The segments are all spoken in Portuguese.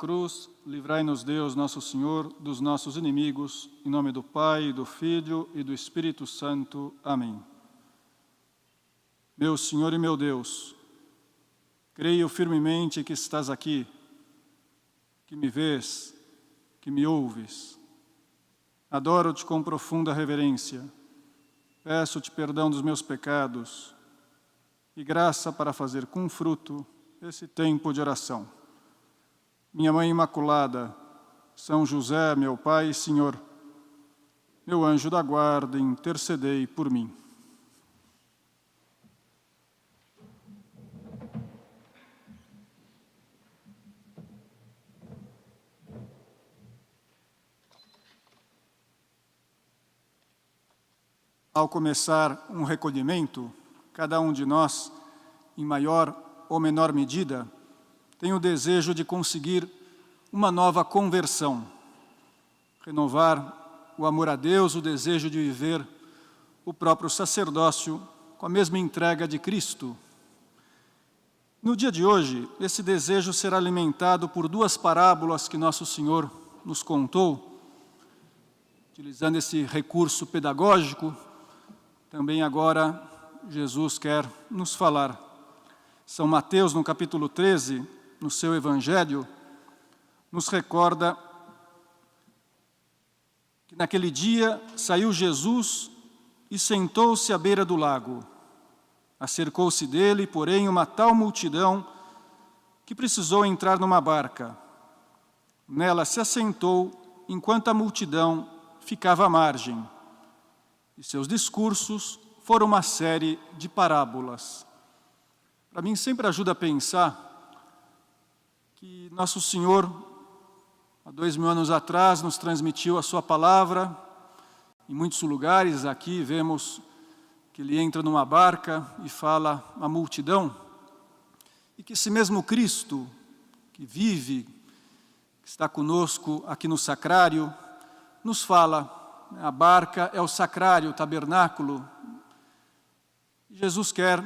Cruz, livrai-nos Deus, nosso Senhor, dos nossos inimigos, em nome do Pai, do Filho e do Espírito Santo. Amém. Meu Senhor e meu Deus, creio firmemente que estás aqui, que me vês, que me ouves. Adoro-te com profunda reverência. Peço-te perdão dos meus pecados e graça para fazer com fruto esse tempo de oração. Minha Mãe Imaculada, São José, meu Pai e Senhor, meu anjo da guarda, intercedei por mim. Ao começar um recolhimento, cada um de nós, em maior ou menor medida, tem o desejo de conseguir uma nova conversão, renovar o amor a Deus, o desejo de viver o próprio sacerdócio com a mesma entrega de Cristo. No dia de hoje, esse desejo será alimentado por duas parábolas que Nosso Senhor nos contou, utilizando esse recurso pedagógico. Também agora Jesus quer nos falar. São Mateus, no capítulo 13, no seu Evangelho, nos recorda que naquele dia saiu Jesus e sentou-se à beira do lago. Acercou-se dele, porém, uma tal multidão que precisou entrar numa barca. Nela se assentou, enquanto a multidão ficava à margem. E seus discursos foram uma série de parábolas. Para mim sempre ajuda a pensar que Nosso Senhor, há 2000 anos atrás, nos transmitiu a sua palavra. Em muitos lugares aqui vemos que ele entra numa barca e fala à multidão. E que esse mesmo Cristo, que vive, que está conosco aqui no sacrário, nos fala. A barca é o sacrário, o tabernáculo. Jesus quer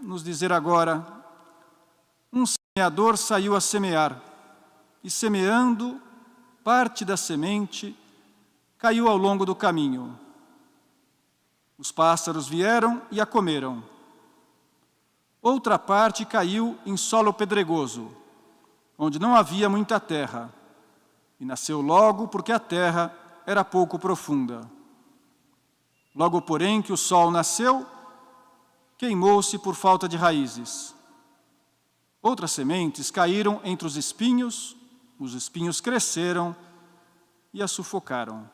nos dizer agora: um semeador saiu a semear, e semeando, parte da semente caiu ao longo do caminho. Os pássaros vieram e a comeram. Outra parte caiu em solo pedregoso, onde não havia muita terra, e nasceu logo porque a terra era pouco profunda. Logo, porém, que o sol nasceu, queimou-se por falta de raízes. Outras sementes caíram entre os espinhos cresceram e a sufocaram.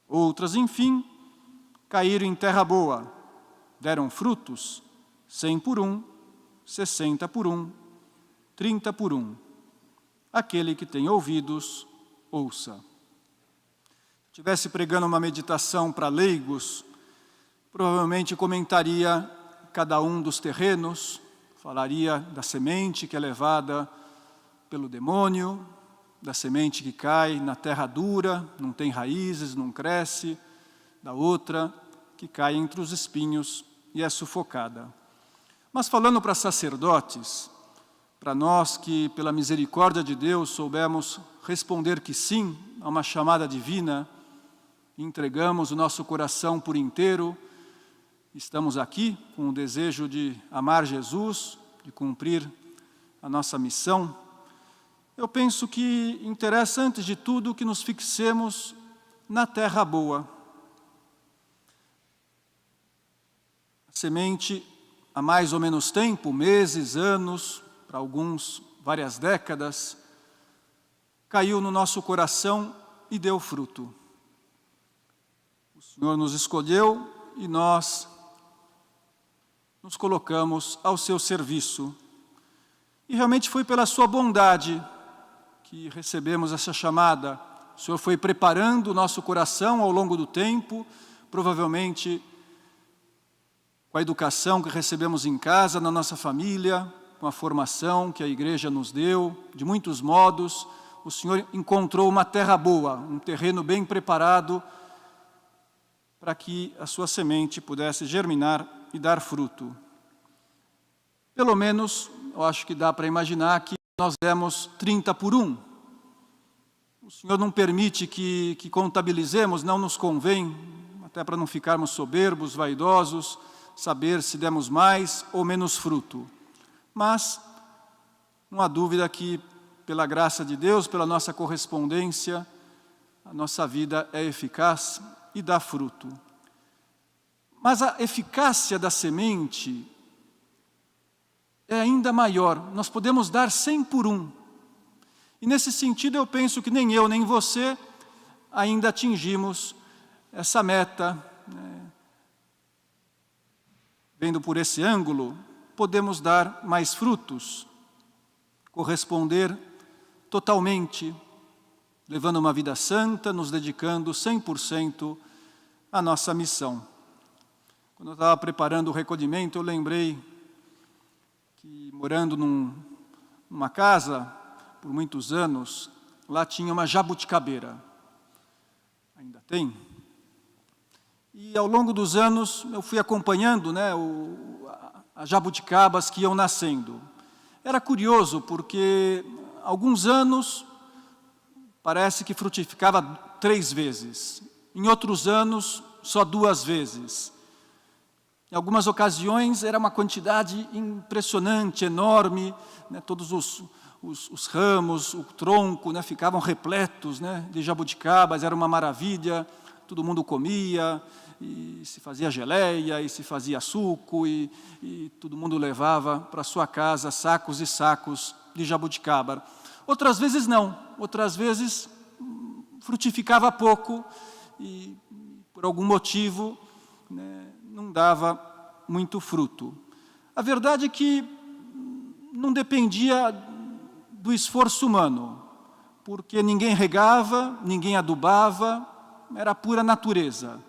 Outras, enfim, caíram em terra boa, deram frutos, 100 por 1, 60 por 1, 30 por 1. Aquele que tem ouvidos, ouça. Se estivesse pregando uma meditação para leigos, provavelmente comentaria cada um dos terrenos, falaria da semente que é levada pelo demônio, da semente que cai na terra dura, não tem raízes, não cresce, da outra que cai entre os espinhos e é sufocada. Mas falando para sacerdotes, para nós que pela misericórdia de Deus soubemos responder que sim a uma chamada divina, entregamos o nosso coração por inteiro, estamos aqui com o desejo de amar Jesus, de cumprir a nossa missão. Eu penso que interessa, antes de tudo, que nos fixemos na terra boa. A semente, há mais ou menos tempo, meses, anos, para alguns, várias décadas, caiu no nosso coração e deu fruto. O Senhor nos escolheu e nós nos colocamos ao seu serviço. E realmente foi pela sua bondade que recebemos essa chamada. O Senhor foi preparando o nosso coração ao longo do tempo, provavelmente com a educação que recebemos em casa, na nossa família, com a formação que a igreja nos deu, de muitos modos. O Senhor encontrou uma terra boa, um terreno bem preparado para que a sua semente pudesse germinar e dar fruto. Pelo menos, eu acho que dá para imaginar que nós demos 30 por 1. O Senhor não permite que contabilizemos, não nos convém, até para não ficarmos soberbos, vaidosos, saber se demos mais ou menos fruto. Mas não há dúvida que, pela graça de Deus, pela nossa correspondência, a nossa vida é eficaz e dá fruto. Mas a eficácia da semente é ainda maior. Nós podemos dar 100 por 1. E nesse sentido eu penso que nem eu, nem você ainda atingimos essa meta. Vendo por esse ângulo, podemos dar mais frutos, corresponder totalmente, levando uma vida santa, nos dedicando 100% à nossa missão. Quando eu estava preparando o recolhimento, eu lembrei que, morando numa casa, por muitos anos, lá tinha uma jabuticabeira. Ainda tem. E ao longo dos anos, eu fui acompanhando, as jabuticabas que iam nascendo. Era curioso, porque alguns anos parece que frutificava 3 vezes. Em outros anos, só 2 vezes. Em algumas ocasiões, era uma quantidade impressionante, enorme, todos os ramos, o tronco, ficavam repletos de jabuticabas, era uma maravilha, todo mundo comia, e se fazia geleia, e se fazia suco, e todo mundo levava para sua casa sacos e sacos de jabuticaba. Outras vezes não, outras vezes frutificava pouco, e por algum motivo não dava muito fruto. A verdade é que não dependia do esforço humano, porque ninguém regava, ninguém adubava, era pura natureza.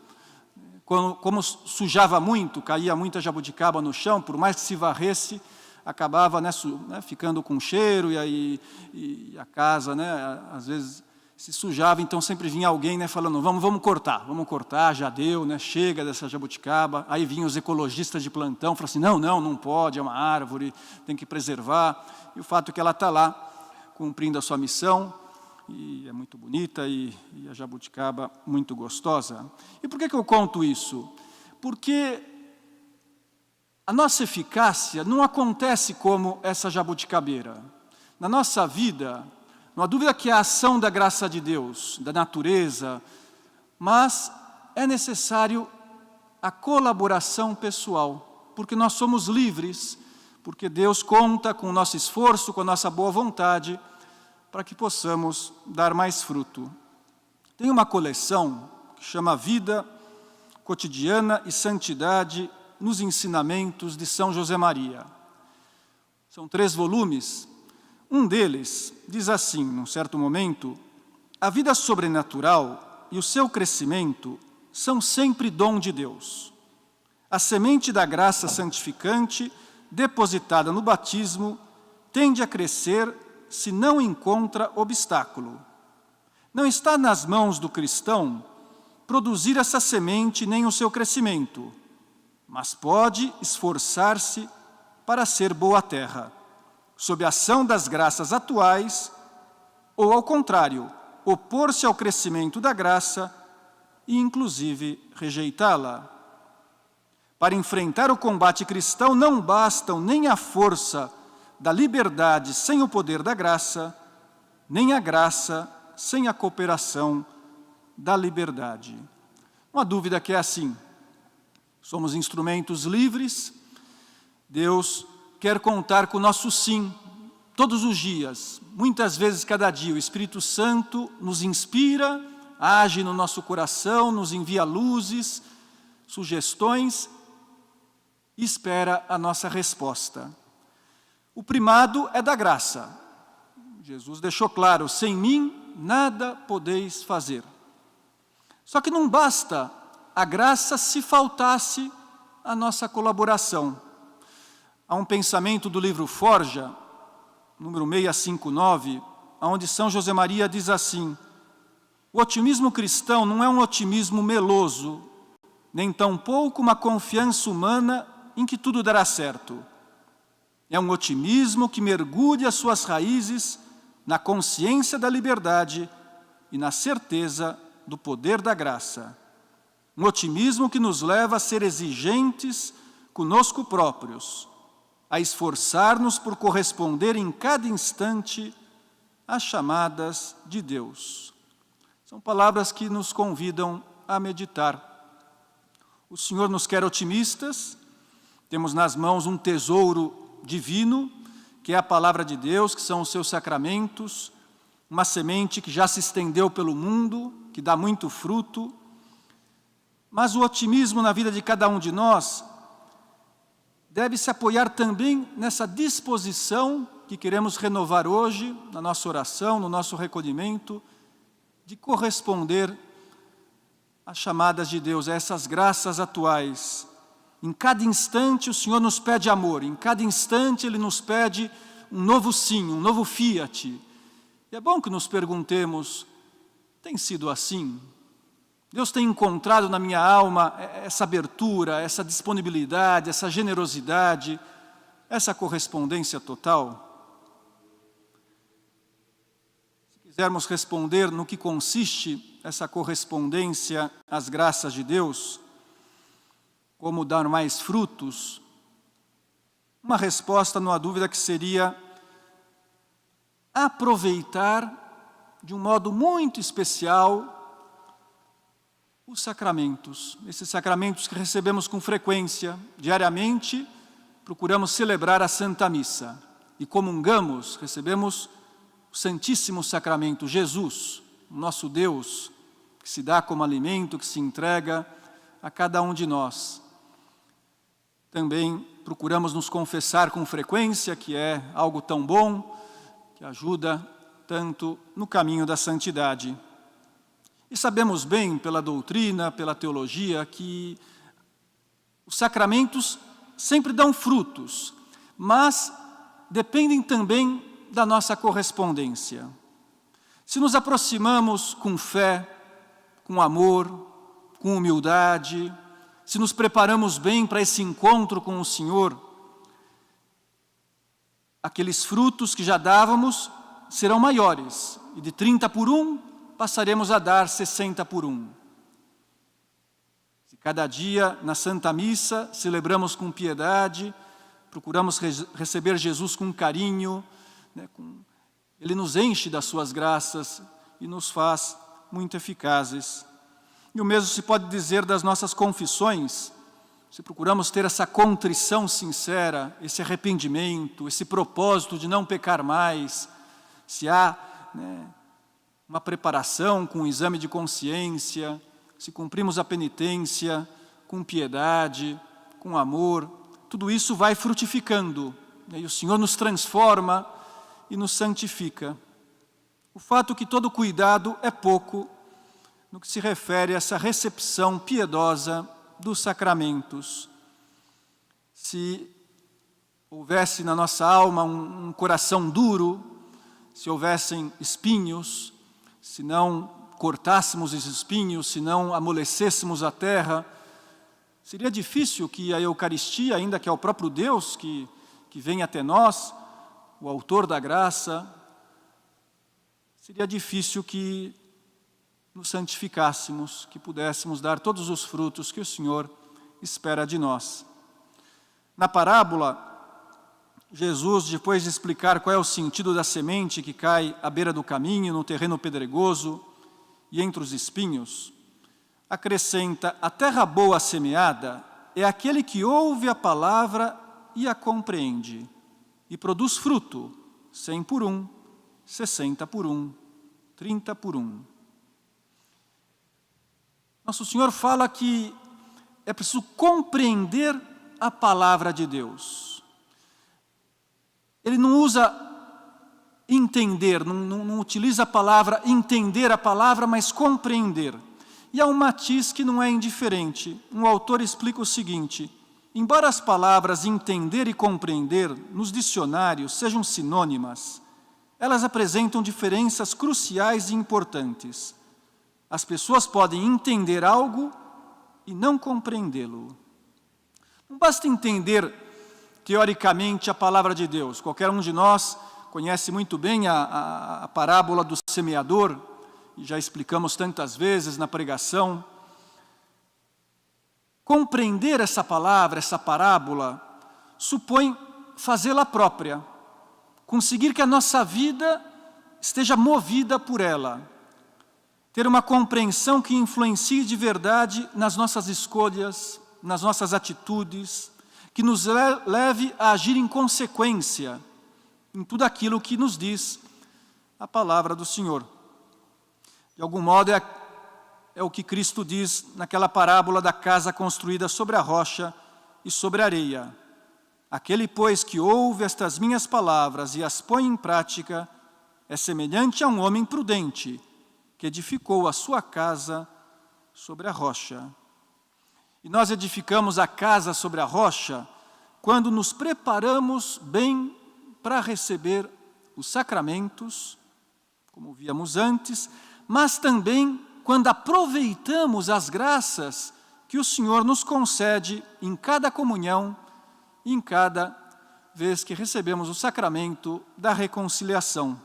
Como sujava muito, caía muita jabuticaba no chão, por mais que se varresse, acabava ficando com cheiro, e a casa, às vezes, se sujava. Então sempre vinha alguém falando, vamos cortar, já deu, chega dessa jabuticaba. Aí vinham os ecologistas de plantão, falavam assim, não pode, é uma árvore, tem que preservar. E o fato é que ela está lá, cumprindo a sua missão, e é muito bonita, e a jabuticaba muito gostosa. E por que eu conto isso? Porque a nossa eficácia não acontece como essa jabuticabeira. Na nossa vida, não há dúvida que é a ação da graça de Deus, da natureza, mas é necessário a colaboração pessoal, porque nós somos livres, porque Deus conta com o nosso esforço, com a nossa boa vontade, para que possamos dar mais fruto. Tem uma coleção que chama Vida Cotidiana e Santidade nos Ensinamentos de São José Maria. São 3 volumes. Um deles diz assim, num certo momento, a vida sobrenatural e o seu crescimento são sempre dom de Deus. A semente da graça santificante, depositada no batismo, tende a crescer se não encontra obstáculo. Não está nas mãos do cristão produzir essa semente nem o seu crescimento, mas pode esforçar-se para ser boa terra, sob a ação das graças atuais, ou, ao contrário, opor-se ao crescimento da graça e, inclusive, rejeitá-la. Para enfrentar o combate cristão não bastam nem a força da liberdade sem o poder da graça, nem a graça sem a cooperação da liberdade. Não há dúvida que é assim. Somos instrumentos livres, Deus quer contar com o nosso sim, todos os dias, muitas vezes cada dia. O Espírito Santo nos inspira, age no nosso coração, nos envia luzes, sugestões e espera a nossa resposta. O primado é da graça. Jesus deixou claro, sem mim nada podeis fazer. Só que não basta a graça se faltasse a nossa colaboração. Há um pensamento do livro Forja, número 659, onde São José Maria diz assim, o otimismo cristão não é um otimismo meloso, nem tampouco uma confiança humana em que tudo dará certo. É um otimismo que mergulha suas raízes na consciência da liberdade e na certeza do poder da graça. Um otimismo que nos leva a ser exigentes conosco próprios, a esforçar-nos por corresponder em cada instante às chamadas de Deus. São palavras que nos convidam a meditar. O Senhor nos quer otimistas, temos nas mãos um tesouro divino, que é a palavra de Deus, que são os seus sacramentos, uma semente que já se estendeu pelo mundo, que dá muito fruto. Mas o otimismo na vida de cada um de nós deve se apoiar também nessa disposição que queremos renovar hoje, na nossa oração, no nosso recolhimento, de corresponder às chamadas de Deus, a essas graças atuais. Em cada instante o Senhor nos pede amor, em cada instante Ele nos pede um novo sim, um novo fiat. E é bom que nos perguntemos, tem sido assim? Deus tem encontrado na minha alma essa abertura, essa disponibilidade, essa generosidade, essa correspondência total? Se quisermos responder no que consiste essa correspondência às graças de Deus, como dar mais frutos, uma resposta não há dúvida que seria aproveitar de um modo muito especial os sacramentos. Esses sacramentos que recebemos com frequência, diariamente, procuramos celebrar a Santa Missa e comungamos, recebemos o Santíssimo Sacramento, Jesus, o nosso Deus, que se dá como alimento, que se entrega a cada um de nós. Também procuramos nos confessar com frequência, que é algo tão bom, que ajuda tanto no caminho da santidade. E sabemos bem, pela doutrina, pela teologia, que os sacramentos sempre dão frutos, mas dependem também da nossa correspondência. Se nos aproximamos com fé, com amor, com humildade, se nos preparamos bem para esse encontro com o Senhor, aqueles frutos que já dávamos serão maiores, e de 30 por 1, passaremos a dar 60 por 1. Se cada dia na Santa Missa celebramos com piedade, procuramos receber Jesus com carinho, Ele nos enche das suas graças e nos faz muito eficazes. E o mesmo se pode dizer das nossas confissões. Se procuramos ter essa contrição sincera, esse arrependimento, esse propósito de não pecar mais, se há uma preparação com o exame de consciência, se cumprimos a penitência com piedade, com amor, tudo isso vai frutificando, e o Senhor nos transforma e nos santifica. O fato é que todo cuidado é pouco no que se refere a essa recepção piedosa dos sacramentos. Se houvesse na nossa alma um coração duro, se houvessem espinhos, se não cortássemos esses espinhos, se não amolecêssemos a terra, seria difícil que a Eucaristia, ainda que é o próprio Deus que vem até nós, o autor da graça, seria difícil que nos santificássemos, que pudéssemos dar todos os frutos que o Senhor espera de nós. Na parábola, Jesus, depois de explicar qual é o sentido da semente que cai à beira do caminho, no terreno pedregoso e entre os espinhos, acrescenta: a terra boa semeada é aquele que ouve a palavra e a compreende, e produz fruto, 100 por 1, 60 por 1, 30 por 1. Nosso Senhor fala que é preciso compreender a palavra de Deus. Ele não usa entender, não utiliza a palavra entender a palavra, mas compreender. E há um matiz que não é indiferente. Um autor explica o seguinte: embora as palavras entender e compreender nos dicionários sejam sinônimas, elas apresentam diferenças cruciais e importantes. As pessoas podem entender algo e não compreendê-lo. Não basta entender teoricamente, a palavra de Deus. Qualquer um de nós conhece muito bem a parábola do semeador, e já explicamos tantas vezes na pregação. Compreender essa palavra, essa parábola, supõe fazê-la própria, conseguir que a nossa vida esteja movida por ela, ter uma compreensão que influencie de verdade nas nossas escolhas, nas nossas atitudes, que nos leve a agir em consequência em tudo aquilo que nos diz a palavra do Senhor. De algum modo é o que Cristo diz naquela parábola da casa construída sobre a rocha e sobre a areia. Aquele, pois, que ouve estas minhas palavras e as põe em prática, é semelhante a um homem prudente, que edificou a sua casa sobre a rocha. E nós edificamos a casa sobre a rocha quando nos preparamos bem para receber os sacramentos, como víamos antes, mas também quando aproveitamos as graças que o Senhor nos concede em cada comunhão, em cada vez que recebemos o sacramento da reconciliação.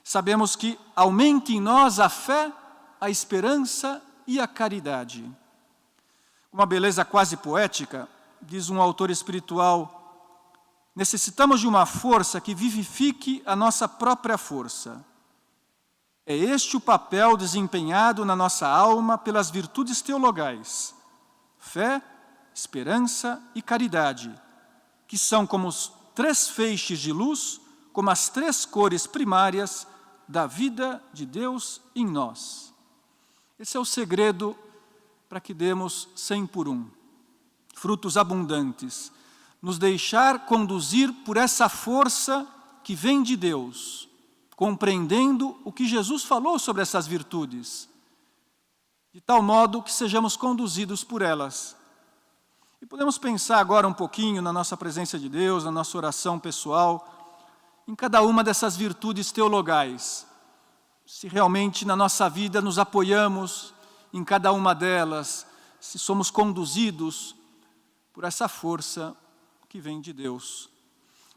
Sabemos que aumenta em nós a fé, a esperança e a caridade. Uma beleza quase poética, diz um autor espiritual: necessitamos de uma força que vivifique a nossa própria força. É este o papel desempenhado na nossa alma pelas virtudes teologais: fé, esperança e caridade, que são como os 3 feixes de luz, como as 3 cores primárias da vida de Deus em nós. Esse é o segredo para que demos 100 por 1, frutos abundantes, nos deixar conduzir por essa força que vem de Deus, compreendendo o que Jesus falou sobre essas virtudes, de tal modo que sejamos conduzidos por elas. E podemos pensar agora um pouquinho na nossa presença de Deus, na nossa oração pessoal, em cada uma dessas virtudes teologais. Se realmente na nossa vida nos apoiamos em cada uma delas, se somos conduzidos por essa força que vem de Deus.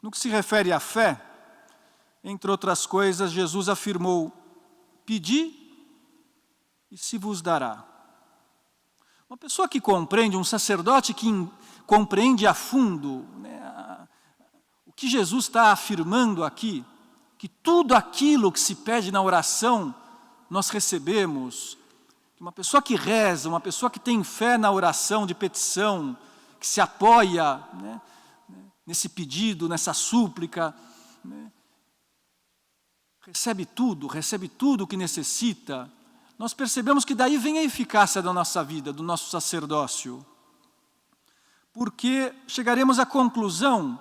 No que se refere à fé, entre outras coisas, Jesus afirmou: pedi e se vos dará. Uma pessoa que compreende, um sacerdote que compreende a fundo, né, o que Jesus está afirmando aqui, que tudo aquilo que se pede na oração, nós recebemos. Uma pessoa que reza, uma pessoa que tem fé na oração de petição, que se apoia, né, nesse pedido, nessa súplica, né, recebe tudo o que necessita. Nós percebemos que daí vem a eficácia da nossa vida, do nosso sacerdócio. Porque chegaremos à conclusão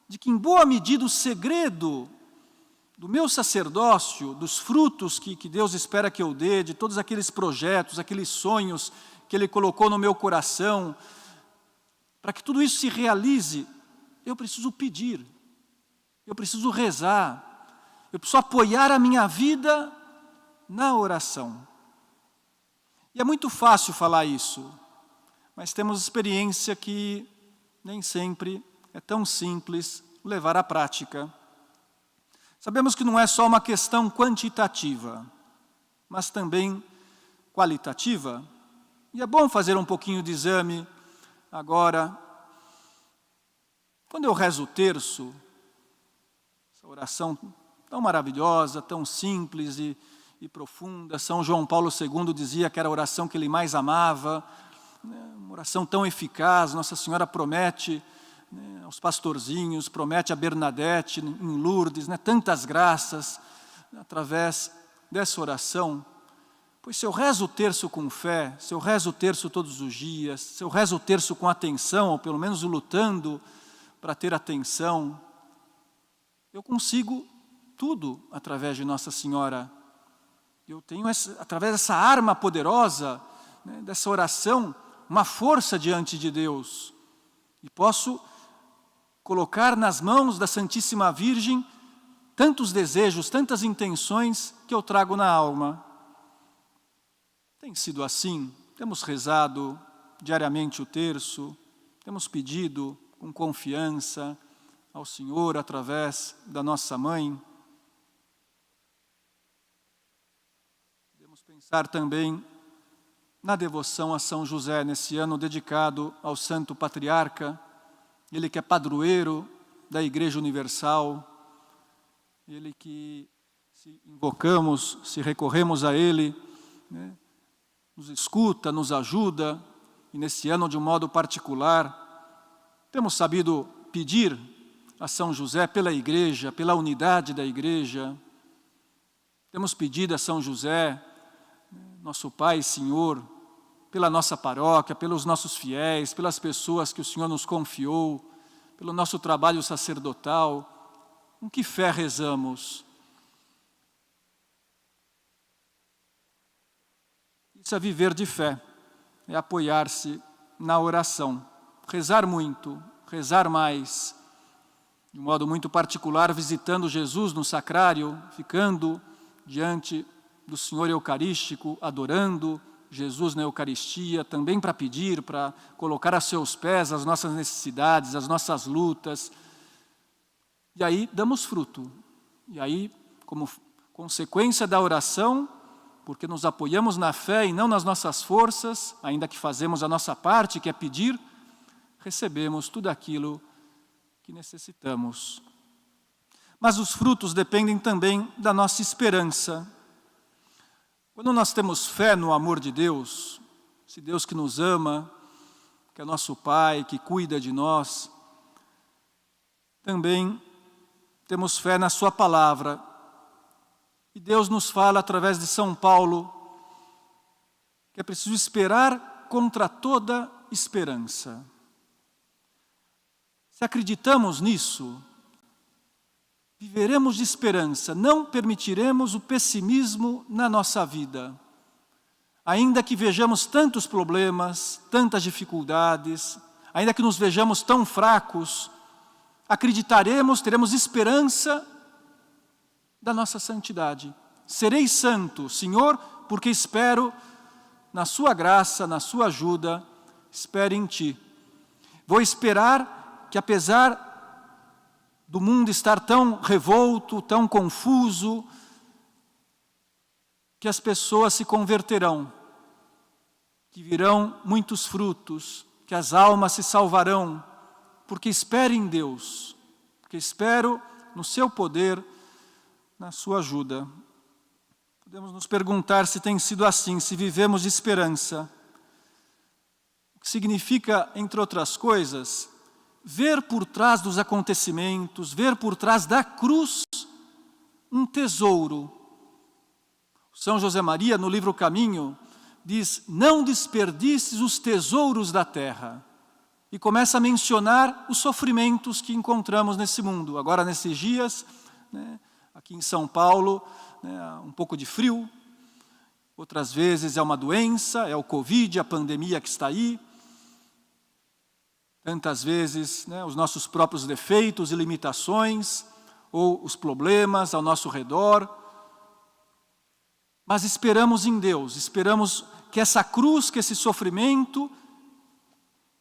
de que, em boa medida, o segredo do meu sacerdócio, dos frutos que Deus espera que eu dê, de todos aqueles projetos, aqueles sonhos que Ele colocou no meu coração, para que tudo isso se realize, eu preciso pedir, eu preciso rezar, eu preciso apoiar a minha vida na oração. E é muito fácil falar isso, mas temos experiência que nem sempre é tão simples levar à prática. Sabemos que não é só uma questão quantitativa, mas também qualitativa. E é bom fazer um pouquinho de exame agora. Quando eu rezo o terço, essa oração tão maravilhosa, tão simples e profunda, São João Paulo II dizia que era a oração que ele mais amava, né, uma oração tão eficaz. Nossa Senhora promete, né, aos pastorzinhos, promete a Bernadette em Lourdes, né, tantas graças através dessa oração. Pois se eu rezo o terço com fé, se eu rezo o terço todos os dias, se eu rezo o terço com atenção, ou pelo menos lutando para ter atenção, eu consigo tudo através de Nossa Senhora. Eu tenho, através dessa arma poderosa, né, dessa oração, uma força diante de Deus. E posso colocar nas mãos da Santíssima Virgem tantos desejos, tantas intenções que eu trago na alma. Tem sido assim, temos rezado diariamente o terço, temos pedido com confiança ao Senhor através da nossa mãe. Podemos pensar também na devoção a São José, nesse ano dedicado ao Santo Patriarca, ele que é padroeiro da Igreja Universal, ele que, se invocamos, se recorremos a ele, né, nos escuta, nos ajuda, e nesse ano, de um modo particular, temos sabido pedir a São José pela Igreja, pela unidade da Igreja. Temos pedido a São José, nosso Pai e Senhor, pela nossa paróquia, pelos nossos fiéis, pelas pessoas que o Senhor nos confiou, pelo nosso trabalho sacerdotal. Com que fé rezamos? Isso é viver de fé, é apoiar-se na oração, rezar muito, rezar mais, de um modo muito particular, visitando Jesus no sacrário, ficando diante do Senhor Eucarístico, adorando Jesus na Eucaristia, também para pedir, para colocar a seus pés as nossas necessidades, as nossas lutas. E aí damos fruto. E aí, como consequência da oração, porque nos apoiamos na fé e não nas nossas forças, ainda que fazemos a nossa parte, que é pedir, recebemos tudo aquilo que necessitamos. Mas os frutos dependem também da nossa esperança. Quando nós temos fé no amor de Deus, esse Deus que nos ama, que é nosso Pai, que cuida de nós, também temos fé na sua palavra. E Deus nos fala através de São Paulo que é preciso esperar contra toda esperança. Se acreditamos nisso, viveremos de esperança, não permitiremos o pessimismo na nossa vida. Ainda que vejamos tantos problemas, tantas dificuldades, ainda que nos vejamos tão fracos, acreditaremos, teremos esperança da nossa santidade. Serei santo, Senhor, porque espero na sua graça, na sua ajuda, espero em Ti. Vou esperar que, apesar do mundo estar tão revolto, tão confuso, que as pessoas se converterão, que virão muitos frutos, que as almas se salvarão, porque espero em Deus, porque espero no seu poder, na sua ajuda. Podemos nos perguntar se tem sido assim, se vivemos de esperança. O que significa, entre outras coisas, ver por trás dos acontecimentos, ver por trás da cruz um tesouro. São José Maria, no livro Caminho, diz: não desperdices os tesouros da terra. E começa a mencionar os sofrimentos que encontramos nesse mundo. Agora, nesses dias, aqui em São Paulo, um pouco de frio, outras vezes é uma doença, é o Covid, a pandemia que está aí. Tantas vezes, os nossos próprios defeitos e limitações, ou os problemas ao nosso redor. Mas esperamos em Deus, esperamos que essa cruz, que esse sofrimento,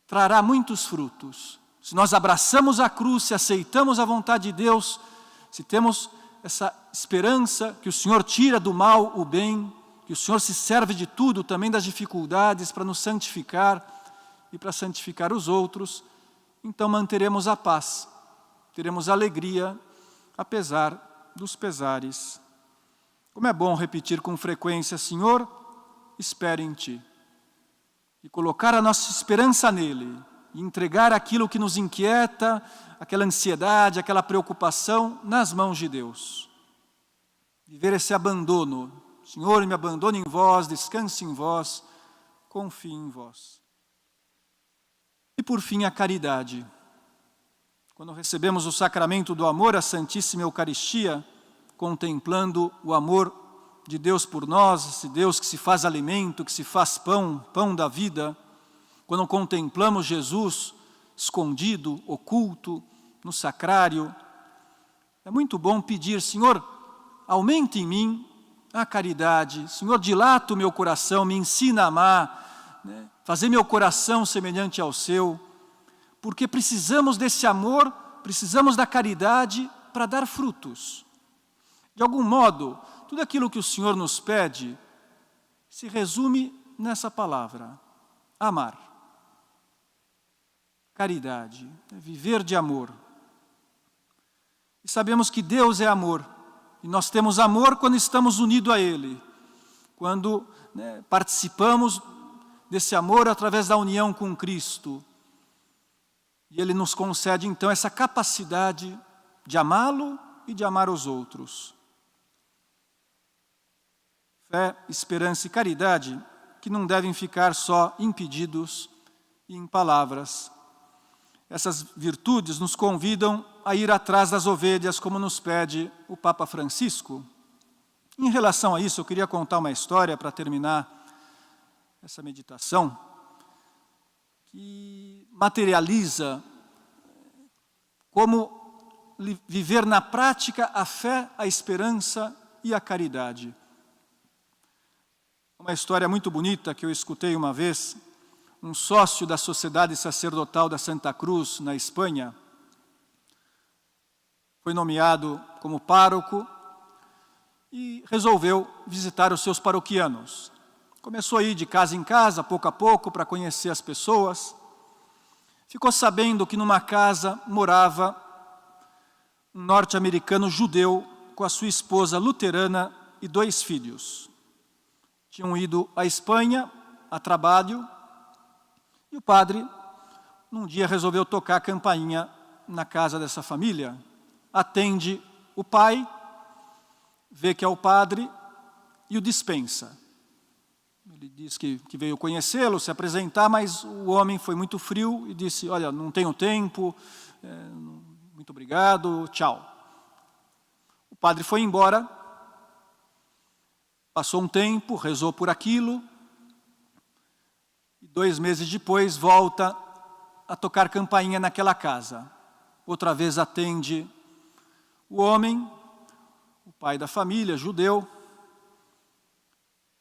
trará muitos frutos. Se nós abraçamos a cruz, se aceitamos a vontade de Deus, se temos essa esperança que o Senhor tira do mal o bem, que o Senhor se serve de tudo, também das dificuldades, para nos santificar e para santificar os outros, então manteremos a paz, teremos alegria, apesar dos pesares. Como é bom repetir com frequência: Senhor, espero em Ti. E colocar a nossa esperança nele, e entregar aquilo que nos inquieta, aquela ansiedade, aquela preocupação, nas mãos de Deus. Viver esse abandono. Senhor, me abandono em vós, descanse em vós, confie em vós. E por fim, a caridade. Quando recebemos o sacramento do amor, a Santíssima Eucaristia, contemplando o amor de Deus por nós, esse Deus que se faz alimento, que se faz pão, pão da vida, quando contemplamos Jesus escondido, oculto, no sacrário, é muito bom pedir: Senhor, aumente em mim a caridade, Senhor, dilata o meu coração, me ensina a amar, fazer meu coração semelhante ao seu, porque precisamos desse amor, precisamos da caridade para dar frutos. De algum modo, tudo aquilo que o Senhor nos pede se resume nessa palavra: amar. Caridade, viver de amor. E sabemos que Deus é amor. E nós temos amor quando estamos unidos a Ele. Quando participamos desse amor através da união com Cristo. E Ele nos concede então essa capacidade de amá-lo e de amar os outros. Fé, esperança e caridade que não devem ficar só impedidos em palavras. Essas virtudes nos convidam a ir atrás das ovelhas, como nos pede o Papa Francisco. Em relação a isso, eu queria contar uma história para terminar essa meditação, que materializa como viver na prática a fé, a esperança e a caridade. Uma história muito bonita que eu escutei uma vez. Um sócio da Sociedade Sacerdotal da Santa Cruz, na Espanha, foi nomeado como pároco e resolveu visitar os seus paroquianos. Começou a ir de casa em casa, pouco a pouco, para conhecer as pessoas. Ficou sabendo que numa casa morava um norte-americano judeu com a sua esposa luterana e 2 filhos. Tinham ido à Espanha a trabalho. E o padre, num dia, resolveu tocar a campainha na casa dessa família. Atende o pai, vê que é o padre e o dispensa. Ele diz que veio conhecê-lo, se apresentar, mas o homem foi muito frio e disse: olha, não tenho tempo, muito obrigado, tchau. O padre foi embora, passou um tempo, rezou por aquilo, 2 meses depois, volta a tocar campainha naquela casa. Outra vez atende o homem, o pai da família, judeu.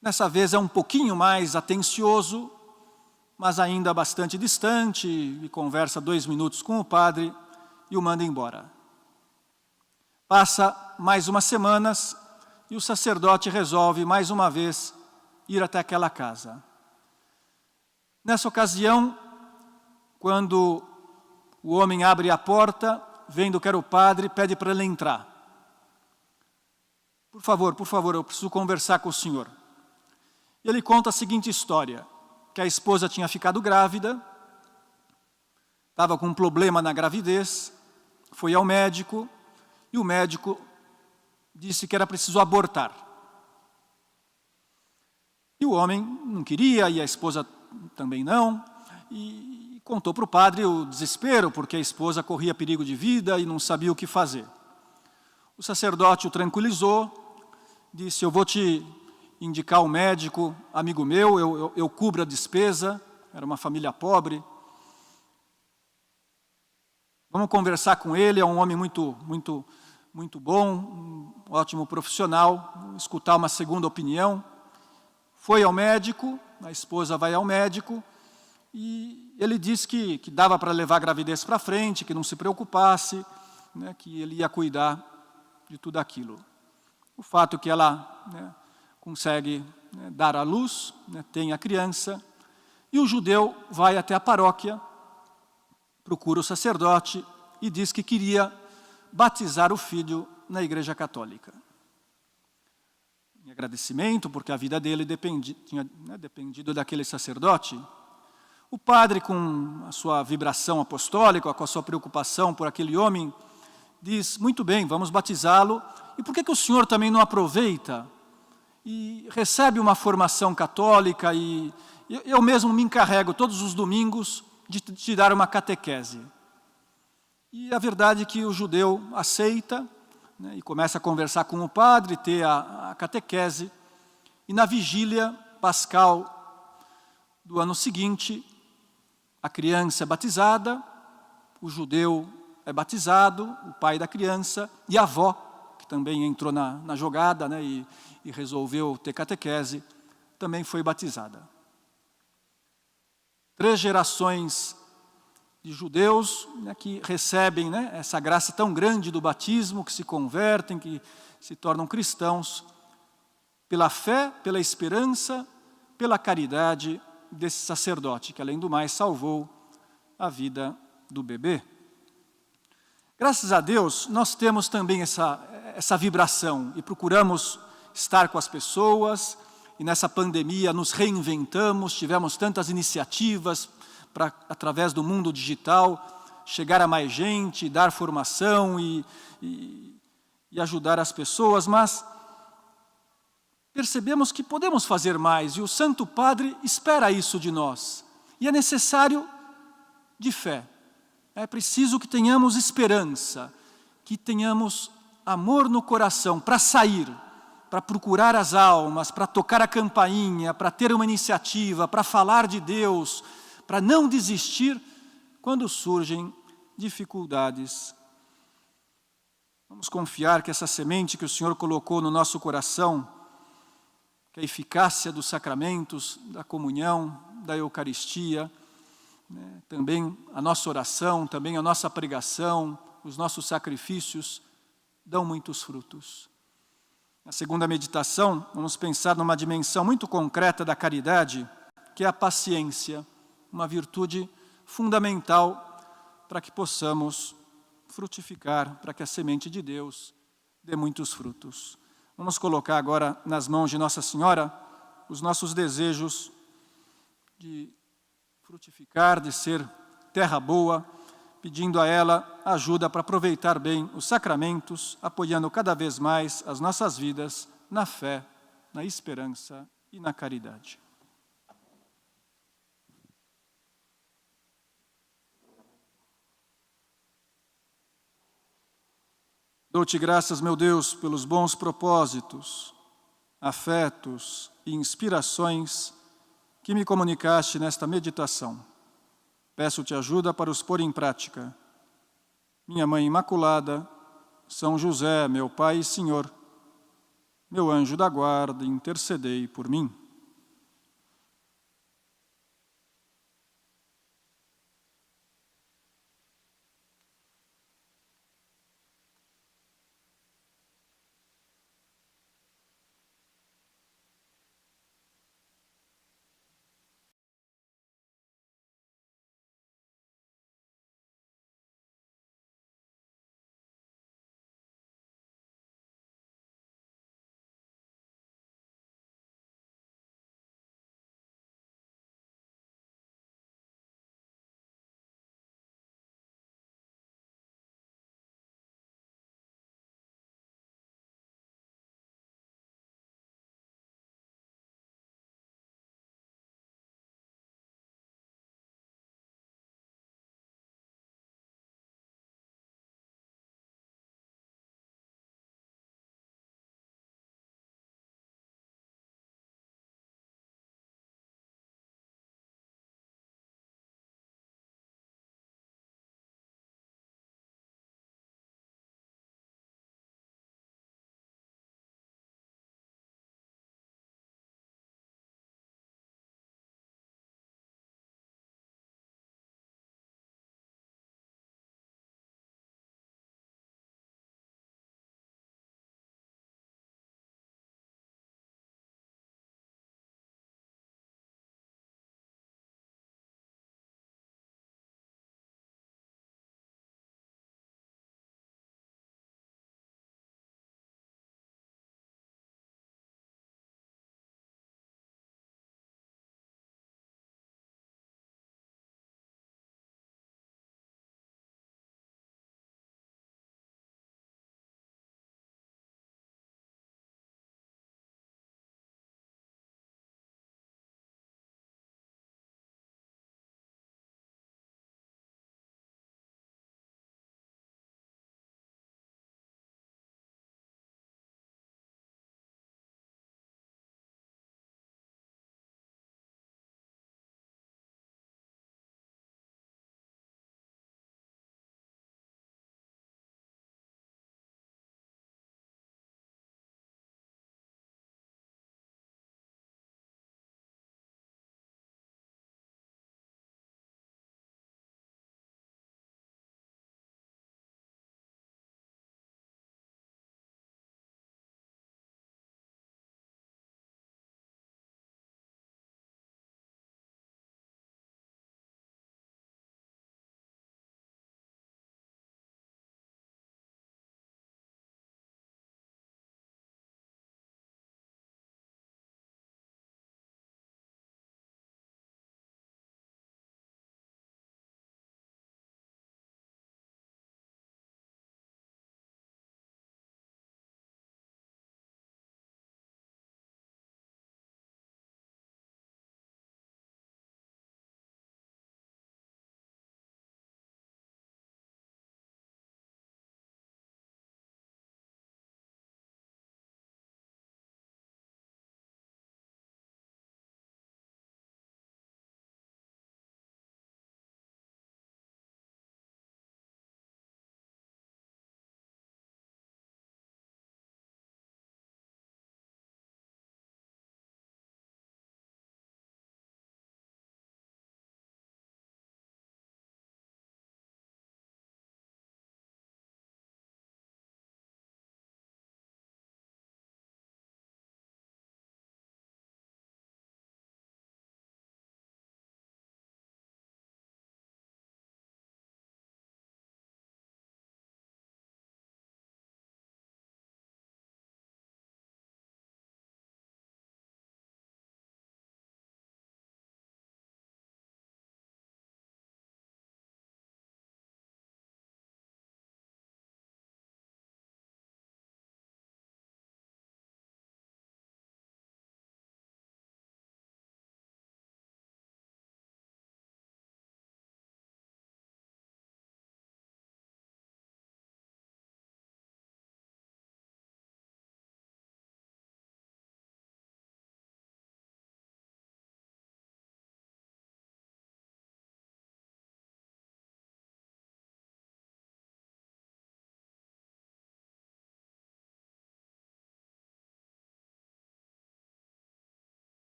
Dessa vez é um pouquinho mais atencioso, mas ainda bastante distante, e conversa 2 minutos com o padre e o manda embora. Passa mais umas semanas e o sacerdote resolve mais uma vez ir até aquela casa. Nessa ocasião, quando o homem abre a porta, vendo que era o padre, pede para ele entrar. Por favor, eu preciso conversar com o senhor. E ele conta a seguinte história, que a esposa tinha ficado grávida, estava com um problema na gravidez, foi ao médico, e o médico disse que era preciso abortar. E o homem não queria, e a esposa também não, e contou para o padre o desespero, porque a esposa corria perigo de vida e não sabia o que fazer. O sacerdote o tranquilizou, disse: eu vou te indicar um médico, amigo meu, eu cubro a despesa, era uma família pobre. Vamos conversar com ele, é um homem muito bom, um ótimo profissional, escutar uma segunda opinião. Foi ao médico, a esposa vai ao médico, e ele disse que dava para levar a gravidez para frente, que não se preocupasse, que ele ia cuidar de tudo aquilo. O fato é que ela consegue dar à luz, tem a criança, e o judeu vai até a paróquia, procura o sacerdote e diz que queria batizar o filho na Igreja Católica. Em agradecimento, porque a vida dele tinha dependido daquele sacerdote, o padre, com a sua vibração apostólica, com a sua preocupação por aquele homem, diz: muito bem, vamos batizá-lo, e por que o senhor também não aproveita e recebe uma formação católica, e eu mesmo me encarrego todos os domingos de te dar uma catequese. E a verdade é que o judeu aceita, e começa a conversar com o padre, ter a catequese, e na vigília pascal do ano seguinte, a criança é batizada, o judeu é batizado, o pai da criança, e a avó, que também entrou na jogada, e resolveu ter catequese, também foi batizada. 3 gerações de judeus, né, que recebem, né, essa graça tão grande do batismo, que se convertem, que se tornam cristãos, pela fé, pela esperança, pela caridade desse sacerdote, que além do mais salvou a vida do bebê. Graças a Deus, nós temos também essa vibração e procuramos estar com as pessoas, e nessa pandemia nos reinventamos, tivemos tantas iniciativas para, através do mundo digital, chegar a mais gente, dar formação e ajudar as pessoas, mas percebemos que podemos fazer mais, e o Santo Padre espera isso de nós. E é necessário de fé. É preciso que tenhamos esperança, que tenhamos amor no coração para sair, para procurar as almas, para tocar a campainha, para ter uma iniciativa, para falar de Deus, para não desistir quando surgem dificuldades. Vamos confiar que essa semente que o Senhor colocou no nosso coração, que a eficácia dos sacramentos, da comunhão, da Eucaristia, né, também a nossa oração, também a nossa pregação, os nossos sacrifícios, dão muitos frutos. Na segunda meditação, vamos pensar numa dimensão muito concreta da caridade, que é a paciência, uma virtude fundamental para que possamos frutificar, para que a semente de Deus dê muitos frutos. Vamos colocar agora nas mãos de Nossa Senhora os nossos desejos de frutificar, de ser terra boa, pedindo a ela ajuda para aproveitar bem os sacramentos, apoiando cada vez mais as nossas vidas na fé, na esperança e na caridade. Dou-te graças, meu Deus, pelos bons propósitos, afetos e inspirações que me comunicaste nesta meditação. Peço-te ajuda para os pôr em prática. Minha Mãe Imaculada, São José, meu Pai e Senhor, meu anjo da guarda, intercedei por mim.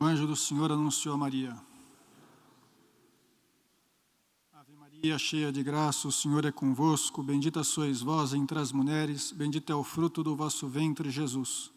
O anjo do Senhor anunciou a Maria. Ave Maria, cheia de graça, o Senhor é convosco. Bendita sois vós entre as mulheres, bendito é o fruto do vosso ventre, Jesus.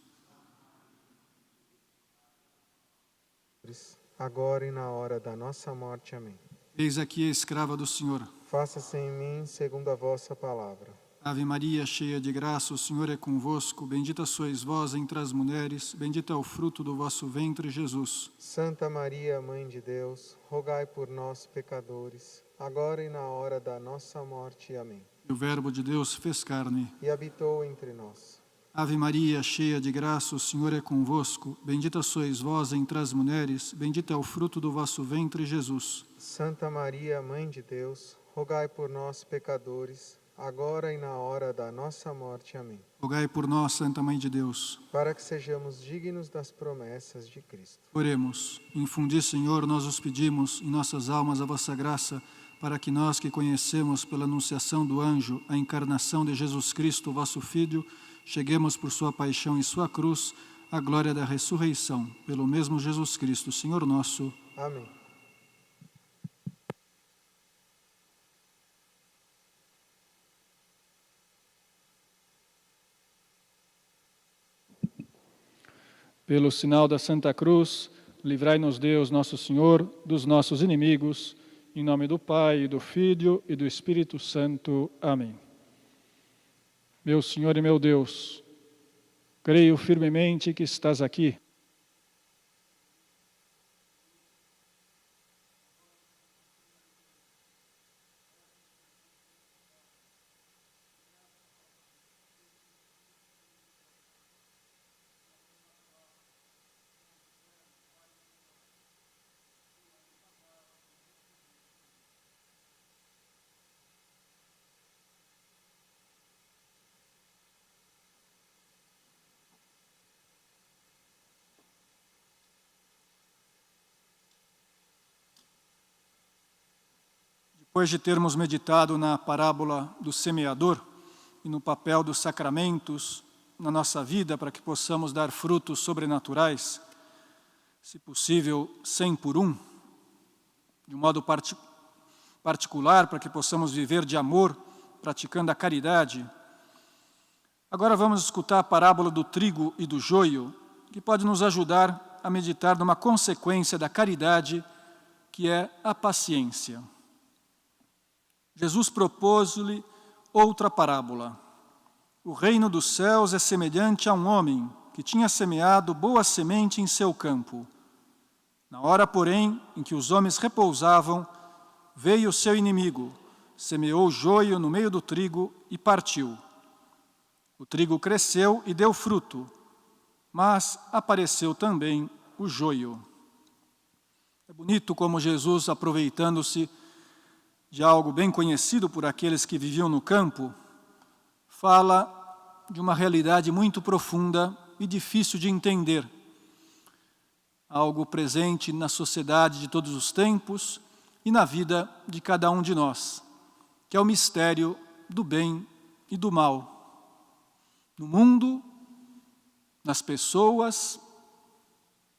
Agora e na hora da nossa morte. Amém. Eis aqui a escrava do Senhor. Faça-se em mim segundo a vossa palavra. Ave Maria, cheia de graça, o Senhor é convosco. Bendita sois vós entre as mulheres, bendito é o fruto do vosso ventre, Jesus. Santa Maria, Mãe de Deus, rogai por nós, pecadores, agora e na hora da nossa morte. Amém. E o Verbo de Deus fez carne e habitou entre nós. Ave Maria, cheia de graça, o Senhor é convosco. Bendita sois vós entre as mulheres, bendito é o fruto do vosso ventre, Jesus. Santa Maria, Mãe de Deus, rogai por nós, pecadores, agora e na hora da nossa morte. Amém. Rogai por nós, Santa Mãe de Deus, para que sejamos dignos das promessas de Cristo. Oremos. Infundi, Senhor, nós os pedimos em nossas almas a vossa graça, para que nós que conhecemos pela anunciação do anjo a encarnação de Jesus Cristo, vosso Filho, cheguemos por sua paixão e sua cruz à glória da ressurreição, pelo mesmo Jesus Cristo, Senhor nosso. Amém. Pelo sinal da Santa Cruz, livrai-nos Deus, nosso Senhor, dos nossos inimigos, em nome do Pai, e do Filho e do Espírito Santo. Amém. Meu Senhor e meu Deus, creio firmemente que estás aqui. Depois de termos meditado na parábola do semeador e no papel dos sacramentos na nossa vida para que possamos dar frutos sobrenaturais, se possível 100 por 1, de um modo particular para que possamos viver de amor, praticando a caridade. Agora vamos escutar a parábola do trigo e do joio, que pode nos ajudar a meditar numa consequência da caridade, que é a paciência. Jesus propôs-lhe outra parábola. O reino dos céus é semelhante a um homem que tinha semeado boa semente em seu campo. Na hora, porém, em que os homens repousavam, veio o seu inimigo, semeou joio no meio do trigo e partiu. O trigo cresceu e deu fruto, mas apareceu também o joio. É bonito como Jesus, aproveitando-se de algo bem conhecido por aqueles que viviam no campo, fala de uma realidade muito profunda e difícil de entender. Algo presente na sociedade de todos os tempos e na vida de cada um de nós, que é o mistério do bem e do mal. No mundo, nas pessoas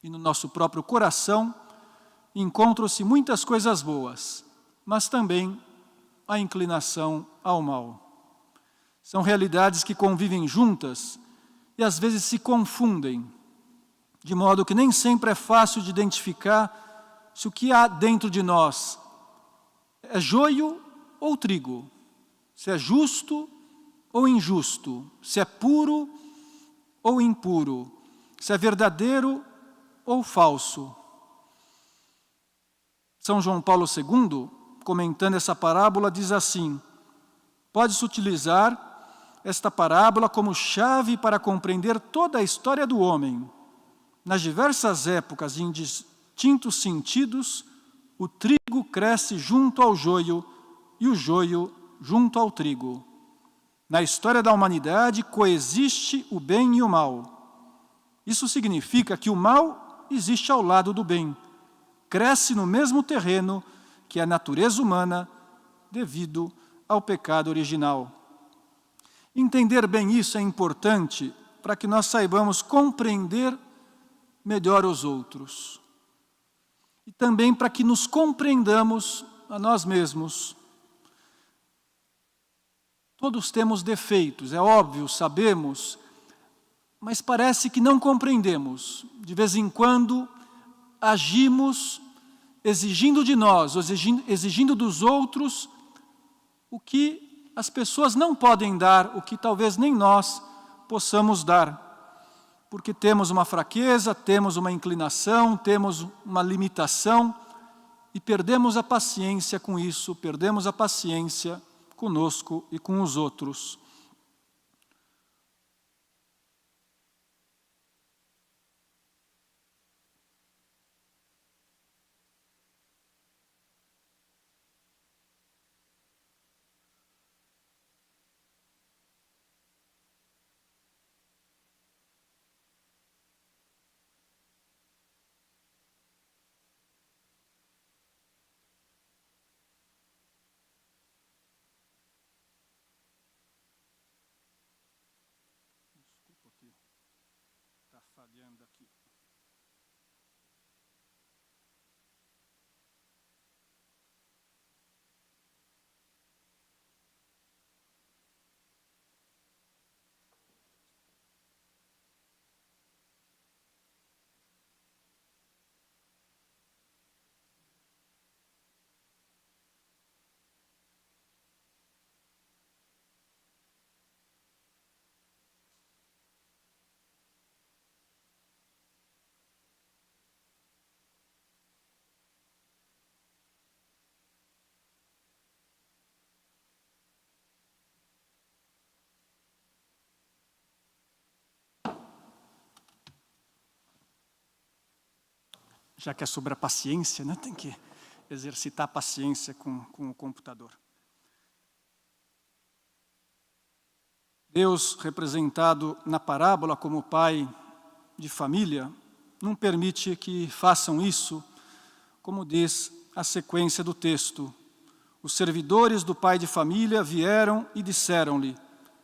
e no nosso próprio coração, encontram-se muitas coisas boas, mas também a inclinação ao mal. São realidades que convivem juntas e às vezes se confundem, de modo que nem sempre é fácil de identificar se o que há dentro de nós é joio ou trigo, se é justo ou injusto, se é puro ou impuro, se é verdadeiro ou falso. São João Paulo II, comentando essa parábola, diz assim: pode-se utilizar esta parábola como chave para compreender toda a história do homem. Nas diversas épocas e em distintos sentidos, o trigo cresce junto ao joio e o joio junto ao trigo. Na história da humanidade coexiste o bem e o mal. Isso significa que o mal existe ao lado do bem, cresce no mesmo terreno que é a natureza humana devido ao pecado original. Entender bem isso é importante para que nós saibamos compreender melhor os outros. e também para que nos compreendamos a nós mesmos. Todos temos defeitos, é óbvio, sabemos, mas parece que não compreendemos. De vez em quando, agimos exigindo de nós, exigindo dos outros, o que as pessoas não podem dar, o que talvez nem nós possamos dar. Porque temos uma fraqueza, temos uma inclinação, temos uma limitação, e perdemos a paciência com isso, perdemos a paciência conosco e com os outros. Está falhando aqui. Já que é sobre a paciência, né, tem que exercitar a paciência com o computador. Deus, representado na parábola como pai de família, não permite que façam isso, como diz a sequência do texto. Os servidores do pai de família vieram e disseram-lhe: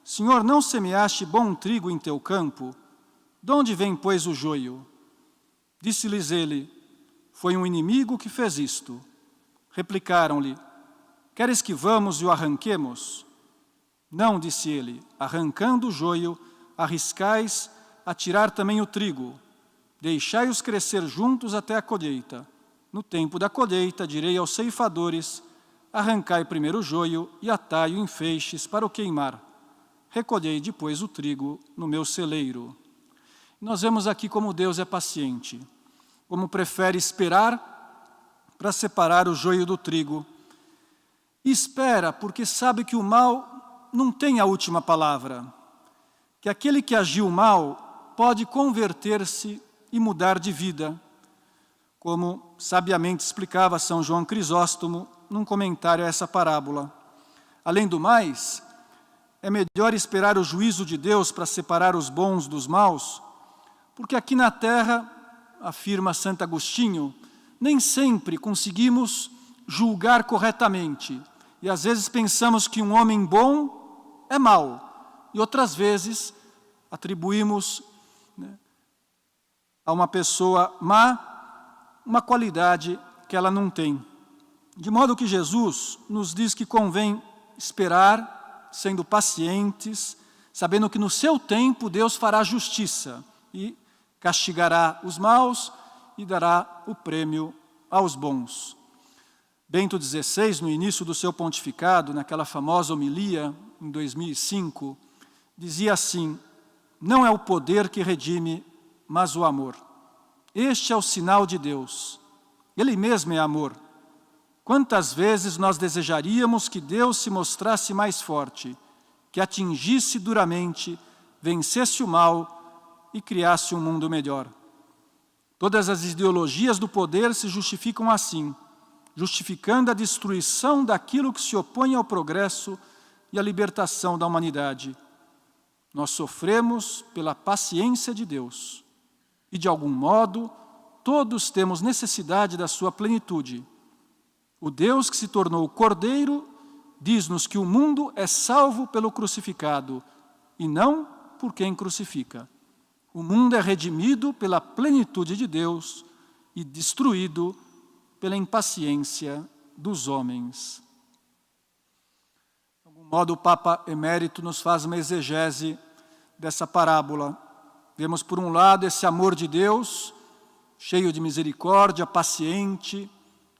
Senhor, não semeaste bom trigo em teu campo? De onde vem, pois, o joio? Disse-lhes ele: Foi um inimigo que fez isto. Replicaram-lhe: Queres que vamos e o arranquemos? Não, disse ele, arrancando o joio, arriscais a tirar também o trigo. Deixai-os crescer juntos até a colheita. No tempo da colheita, direi aos ceifadores: Arrancai primeiro o joio e atai-o em feixes para o queimar. Recolhei depois o trigo no meu celeiro. Nós vemos aqui como Deus é paciente, como prefere esperar para separar o joio do trigo. E espera porque sabe que o mal não tem a última palavra, que aquele que agiu mal pode converter-se e mudar de vida, como sabiamente explicava São João Crisóstomo num comentário a essa parábola. Além do mais, é melhor esperar o juízo de Deus para separar os bons dos maus, porque aqui na terra, afirma Santo Agostinho, nem sempre conseguimos julgar corretamente. E às vezes pensamos que um homem bom é mau. E outras vezes atribuímos, né, a uma pessoa má uma qualidade que ela não tem. De modo que Jesus nos diz que convém esperar, sendo pacientes, sabendo que no seu tempo Deus fará justiça e castigará os maus e dará o prêmio aos bons. Bento XVI, no início do seu pontificado, naquela famosa homilia, em 2005, dizia assim: não é o poder que redime, mas o amor. Este é o sinal de Deus. Ele mesmo é amor. Quantas vezes nós desejaríamos que Deus se mostrasse mais forte, que atingisse duramente, vencesse o mal e criasse um mundo melhor. Todas as ideologias do poder se justificam assim, justificando a destruição daquilo que se opõe ao progresso e à libertação da humanidade. Nós sofremos pela paciência de Deus e, de algum modo, todos temos necessidade da sua plenitude. O Deus que se tornou Cordeiro diz-nos que o mundo é salvo pelo crucificado e não por quem crucifica. O mundo é redimido pela plenitude de Deus e destruído pela impaciência dos homens. De algum modo, o Papa Emérito nos faz uma exegese dessa parábola. Vemos, por um lado, esse amor de Deus, cheio de misericórdia, paciente,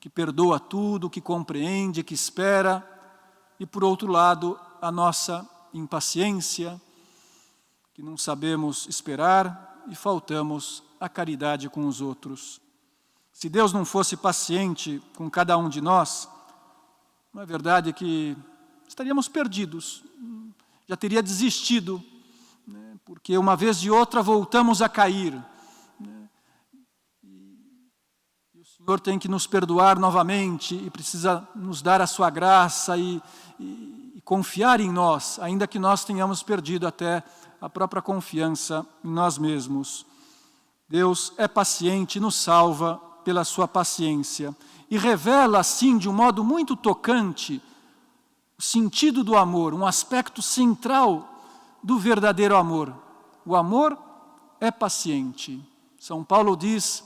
que perdoa tudo, que compreende, que espera, e, por outro lado, a nossa impaciência, que não sabemos esperar e faltamos a caridade com os outros. Se Deus não fosse paciente com cada um de nós, não é verdade que estaríamos perdidos, já teria desistido, né? Porque uma vez e outra voltamos a cair, né? E o Senhor tem que nos perdoar novamente e precisa nos dar a sua graça e confiar em nós, ainda que nós tenhamos perdido até a própria confiança em nós mesmos. Deus é paciente e nos salva pela sua paciência e revela, assim, de um modo muito tocante, o sentido do amor, um aspecto central do verdadeiro amor. O amor é paciente. São Paulo diz,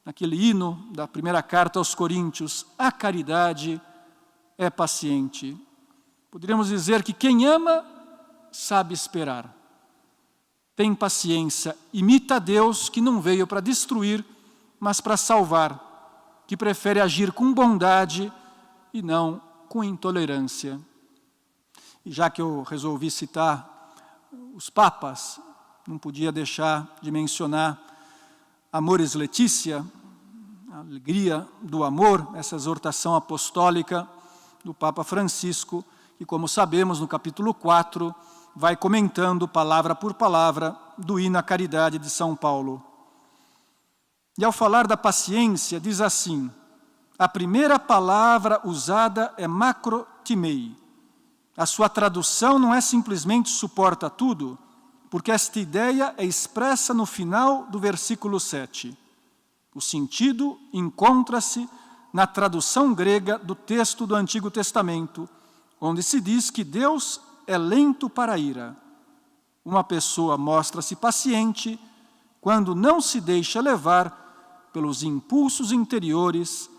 naquele hino da primeira carta aos Coríntios, a caridade é paciente. Poderíamos dizer que quem ama sabe esperar, tem paciência, imita a Deus que não veio para destruir, mas para salvar, que prefere agir com bondade e não com intolerância. E já que eu resolvi citar os papas, não podia deixar de mencionar Amoris Laetitia, a alegria do amor, essa exortação apostólica do Papa Francisco, que, como sabemos, no capítulo 4, vai comentando palavra por palavra do hino à caridade de São Paulo. E ao falar da paciência, diz assim, a primeira palavra usada é macrotimei. A sua tradução não é simplesmente suporta tudo, porque esta ideia é expressa no final do versículo 7. O sentido encontra-se na tradução grega do texto do Antigo Testamento, onde se diz que Deus é lento para a ira. Uma pessoa mostra-se paciente quando não se deixa levar pelos impulsos interiores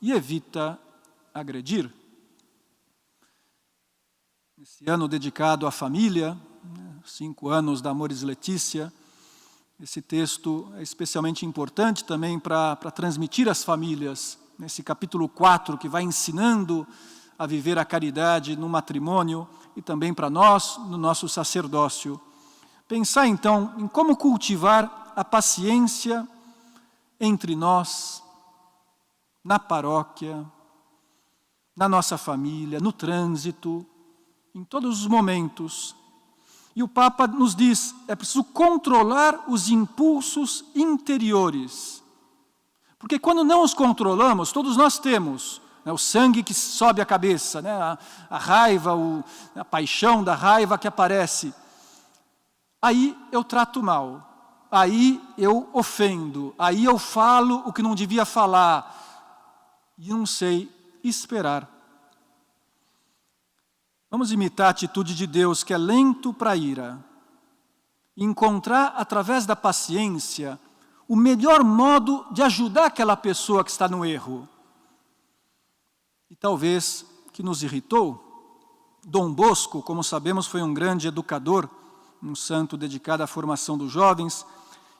e evita agredir. Nesse ano dedicado à família, 5 anos da Amoris Laetitia, esse texto é especialmente importante também para transmitir às famílias, nesse capítulo 4, que vai ensinando a viver a caridade no matrimônio e também para nós, no nosso sacerdócio. Pensar, então, em como cultivar a paciência entre nós, na paróquia, na nossa família, no trânsito, em todos os momentos. E o Papa nos diz, é preciso controlar os impulsos interiores. Porque quando não os controlamos, todos nós temos, né, o sangue que sobe a cabeça, né, a raiva, a paixão da raiva que aparece. Aí eu trato mal, aí eu ofendo, aí eu falo o que não devia falar. E não sei esperar. Vamos imitar a atitude de Deus, que é lento para a ira. E encontrar, através da paciência, o melhor modo de ajudar aquela pessoa que está no erro. E talvez que nos irritou, Dom Bosco, como sabemos, foi um grande educador, um santo dedicado à formação dos jovens,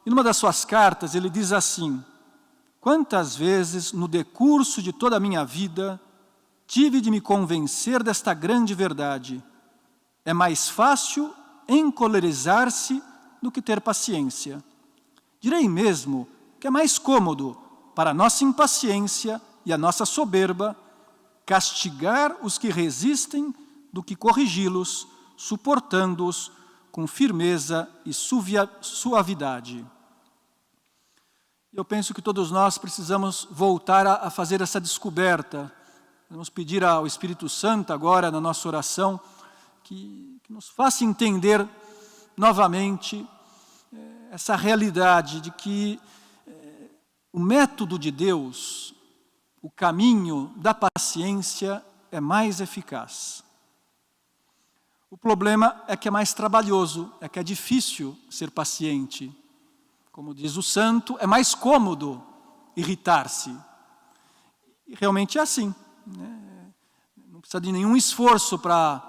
e numa das suas cartas ele diz assim, quantas vezes no decurso de toda a minha vida tive de me convencer desta grande verdade. É mais fácil encolerizar-se do que ter paciência. Direi mesmo que é mais cômodo para a nossa impaciência e a nossa soberba castigar os que resistem do que corrigi-los, suportando-os com firmeza e suavidade. Eu penso que todos nós precisamos voltar a fazer essa descoberta. Vamos pedir ao Espírito Santo agora, na nossa oração, que nos faça entender novamente essa realidade de que o método de Deus, o caminho da paciência é mais eficaz. O problema é que é mais trabalhoso, é que é difícil ser paciente. Como diz o santo, é mais cômodo irritar-se. E realmente é assim, né? Não precisa de nenhum esforço para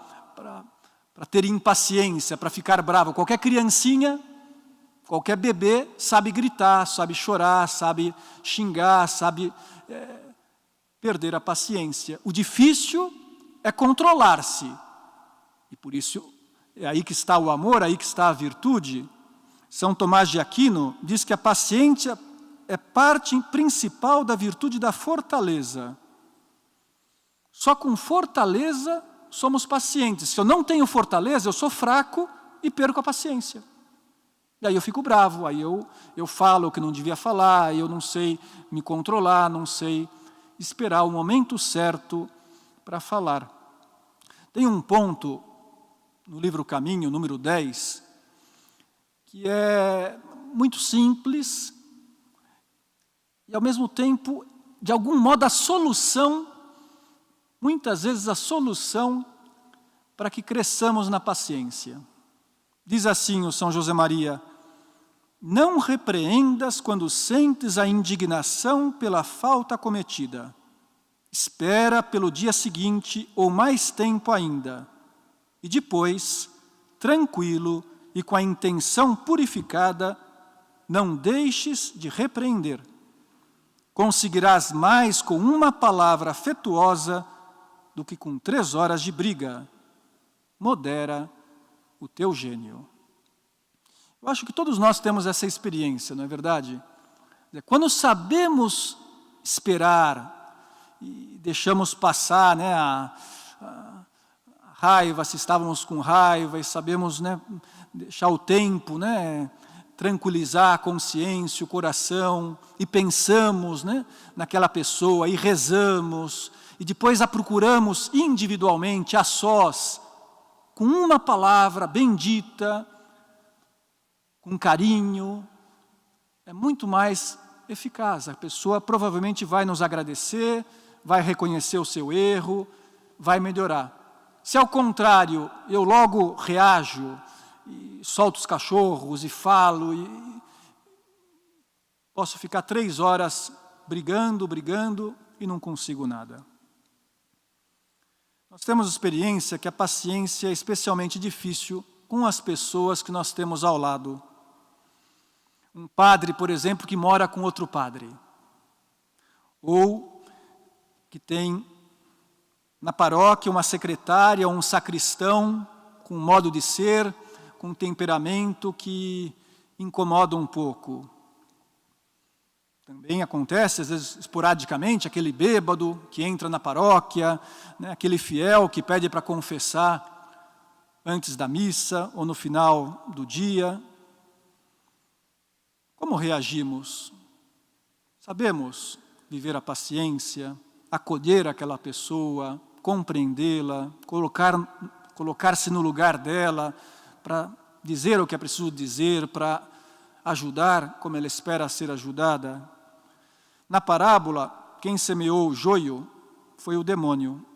ter impaciência, para ficar bravo. Qualquer criancinha, qualquer bebê sabe gritar, sabe chorar, sabe xingar, sabe perder a paciência. O difícil é controlar-se. E por isso é aí que está o amor, aí que está a virtude. São Tomás de Aquino diz que a paciência é parte principal da virtude da fortaleza. Só com fortaleza somos pacientes. Se eu não tenho fortaleza, eu sou fraco e perco a paciência. E aí eu fico bravo, aí eu falo o que não devia falar, aí eu não sei me controlar, não sei esperar o momento certo para falar. Tem um ponto no livro Caminho, número 10, que é muito simples e, ao mesmo tempo, de algum modo, a solução, muitas vezes a solução para que cresçamos na paciência. Diz assim o São José Maria: não repreendas quando sentes a indignação pela falta cometida. Espera pelo dia seguinte ou mais tempo ainda. E depois, tranquilo e com a intenção purificada, não deixes de repreender. Conseguirás mais com uma palavra afetuosa do que com 3 horas de briga. Modera o teu gênio. Eu acho que todos nós temos essa experiência, não é verdade? Quando sabemos esperar e deixamos passar, né, a raiva, se estávamos com raiva, e sabemos, né, deixar o tempo, né, tranquilizar a consciência, o coração, e pensamos, né, naquela pessoa, e rezamos, e depois a procuramos individualmente, a sós, com uma palavra bendita, com carinho, é muito mais eficaz. A pessoa provavelmente vai nos agradecer, vai reconhecer o seu erro, vai melhorar. Se ao contrário, eu logo reajo, e solto os cachorros e falo, e posso ficar 3 horas brigando e não consigo nada. Nós temos experiência que a paciência é especialmente difícil com as pessoas que nós temos ao lado. Um padre, por exemplo, que mora com outro padre. Ou que tem na paróquia uma secretária ou um sacristão com modo de ser, com temperamento que incomoda um pouco. Também acontece, às vezes, esporadicamente, aquele bêbado que entra na paróquia, né, aquele fiel que pede para confessar antes da missa ou no final do dia. Como reagimos? Sabemos viver a paciência, acolher aquela pessoa, compreendê-la, colocar-se no lugar dela, para dizer o que é preciso dizer, para ajudar como ela espera ser ajudada. Na parábola, quem semeou o joio foi o demônio.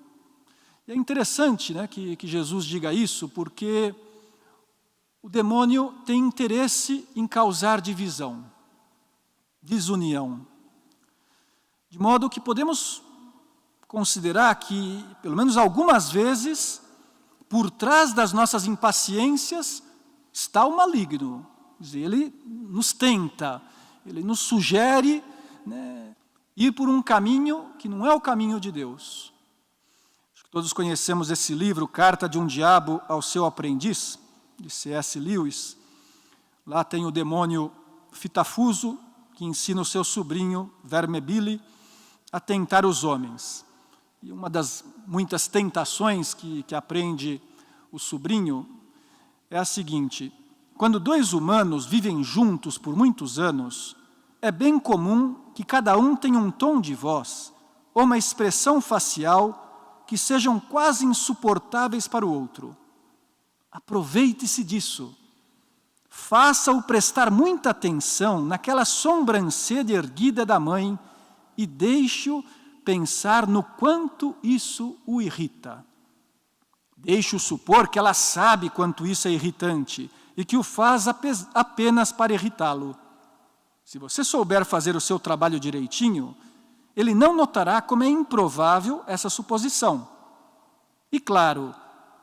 E é interessante, né, que Jesus diga isso, porque o demônio tem interesse em causar divisão, desunião. De modo que podemos considerar que, pelo menos algumas vezes, por trás das nossas impaciências está o maligno. Quer dizer, ele nos tenta, ele nos sugere, né, ir por um caminho que não é o caminho de Deus. Acho que todos conhecemos esse livro, Carta de um Diabo ao Seu Aprendiz, de C.S. Lewis. Lá tem o demônio Fitafuso, que ensina o seu sobrinho, Vermebile, a tentar os homens. E uma das muitas tentações que aprende o sobrinho é a seguinte: quando 2 humanos vivem juntos por muitos anos, é bem comum que cada um tenha um tom de voz ou uma expressão facial que sejam quase insuportáveis para o outro. Aproveite-se disso. Faça-o prestar muita atenção naquela sobrancelha erguida da mãe e deixe-o pensar no quanto isso o irrita. Deixe-o supor que ela sabe quanto isso é irritante e que o faz apenas para irritá-lo. Se você souber fazer o seu trabalho direitinho, ele não notará como é improvável essa suposição. E claro,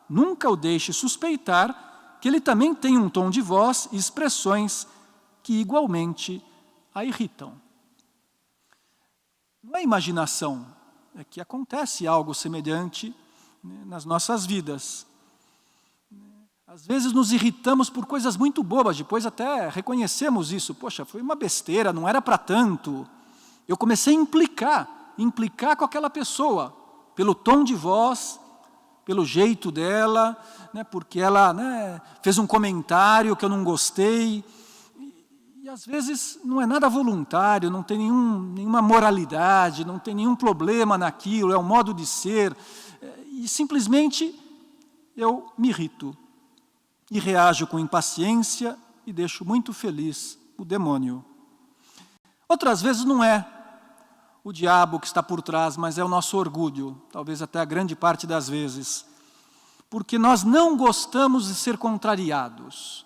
nunca o deixe suspeitar que ele também tem um tom de voz e expressões que igualmente a irritam. Não é imaginação, é que acontece algo semelhante, né, nas nossas vidas. Às vezes nos irritamos por coisas muito bobas, depois até reconhecemos isso. Poxa, foi uma besteira, não era para tanto. Eu comecei a implicar com aquela pessoa, pelo tom de voz, pelo jeito dela, né, porque ela, né, fez um comentário que eu não gostei. E às vezes não é nada voluntário, não tem nenhuma moralidade, não tem nenhum problema naquilo, é um modo de ser. E simplesmente eu me irrito. E reajo com impaciência e deixo muito feliz o demônio. Outras vezes não é o diabo que está por trás, mas é o nosso orgulho, talvez até a grande parte das vezes. Porque nós não gostamos de ser contrariados.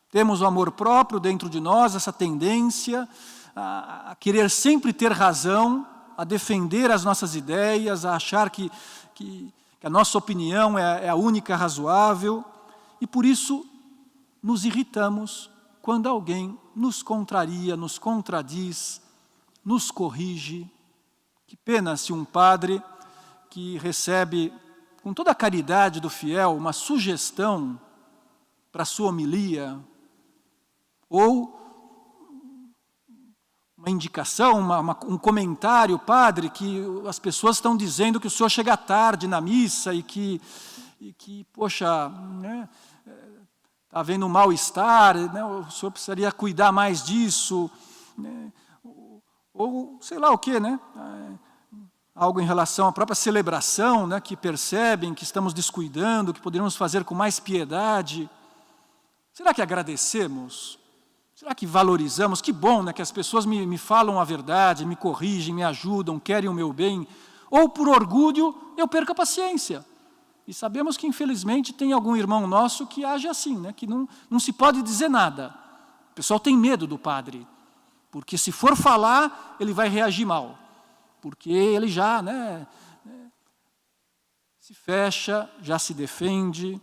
Temos o amor próprio dentro de nós, essa tendência a querer sempre ter razão, a defender as nossas ideias, a achar que a nossa opinião é a única razoável. E por isso nos irritamos quando alguém nos contraria, nos contradiz, nos corrige. Que pena se um padre que recebe, com toda a caridade do fiel, uma sugestão para a sua homilia, ou uma indicação, um comentário, padre, que as pessoas estão dizendo que o senhor chega tarde na missa e que poxa, né, está havendo um mal-estar, né, o senhor precisaria cuidar mais disso, né, ou sei lá o quê, né? Algo em relação à própria celebração, né, que percebem que estamos descuidando, que poderíamos fazer com mais piedade. Será que agradecemos? Será que valorizamos? Que bom, né, que as pessoas me falam a verdade, me corrigem, me ajudam, querem o meu bem. Ou por orgulho eu perco a paciência. E sabemos que infelizmente tem algum irmão nosso que age assim, né, que não se pode dizer nada. O pessoal tem medo do padre, porque se for falar, ele vai reagir mal. Porque ele já, né, se fecha, já se defende.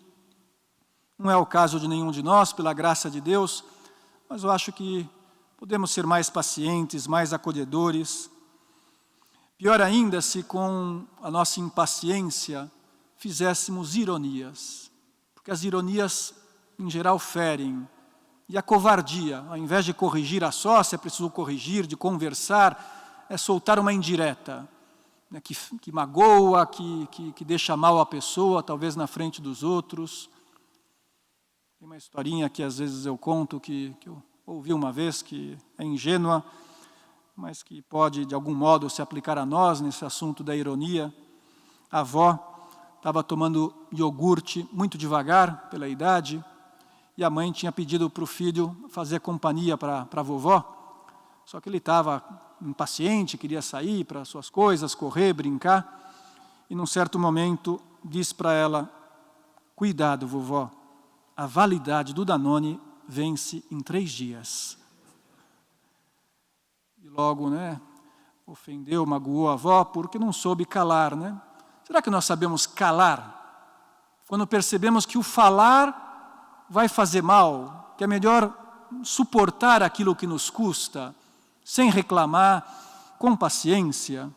Não é o caso de nenhum de nós, pela graça de Deus, mas eu acho que podemos ser mais pacientes, mais acolhedores. Pior ainda se com a nossa impaciência fizéssemos ironias, porque as ironias em geral ferem. E a covardia, ao invés de corrigir a sócia, é preciso corrigir, de conversar, é soltar uma indireta, né, que magoa, que deixa mal a pessoa, talvez na frente dos outros. Tem uma historinha que às vezes eu conto, que eu ouvi uma vez, que é ingênua, mas que pode de algum modo se aplicar a nós nesse assunto da ironia. A avó estava tomando iogurte muito devagar, pela idade, e a mãe tinha pedido para o filho fazer companhia para a vovó, só que ele estava impaciente, queria sair para suas coisas, correr, brincar, e num certo momento disse para ela: cuidado, vovó, a validade do Danone vence em 3 dias. E logo, né, ofendeu, magoou a avó, porque não soube calar, né? Será que nós sabemos calar? Quando percebemos que o falar vai fazer mal, que é melhor suportar aquilo que nos custa, sem reclamar, com paciência.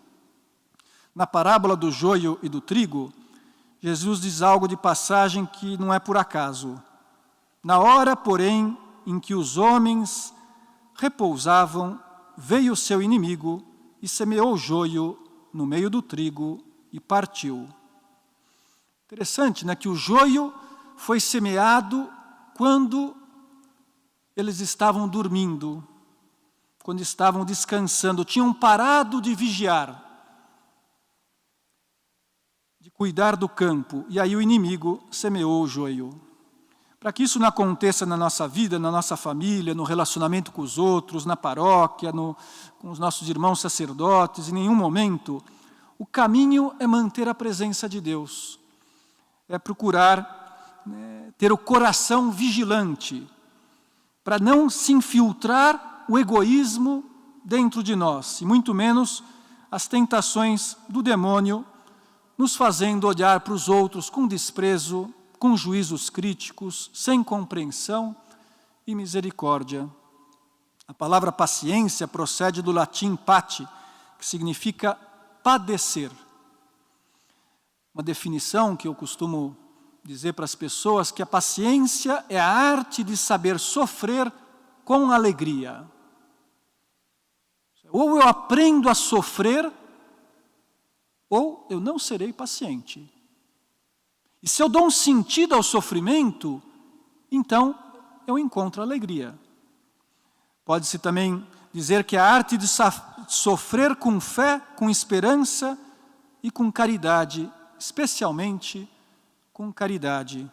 Na parábola do joio e do trigo, Jesus diz algo de passagem que não é por acaso. Na hora, porém, em que os homens repousavam, veio o seu inimigo e semeou o joio no meio do trigo e partiu. Interessante, né, que o joio foi semeado quando eles estavam dormindo, quando estavam descansando, tinham parado de vigiar, de cuidar do campo, e aí o inimigo semeou o joio. Para que isso não aconteça na nossa vida, na nossa família, no relacionamento com os outros, na paróquia, com os nossos irmãos sacerdotes, em nenhum momento, o caminho é manter a presença de Deus, é procurar, né, ter o coração vigilante, para não se infiltrar o egoísmo dentro de nós, e muito menos as tentações do demônio, nos fazendo olhar para os outros com desprezo, com juízos críticos, sem compreensão e misericórdia. A palavra paciência procede do latim pati, que significa padecer. Uma definição que eu costumo dizer para as pessoas, que a paciência é a arte de saber sofrer com alegria. Ou eu aprendo a sofrer, ou eu não serei paciente. E se eu dou um sentido ao sofrimento, então eu encontro alegria. Pode-se também dizer que é a arte de sofrer com fé, com esperança e com caridade, especialmente com caridade.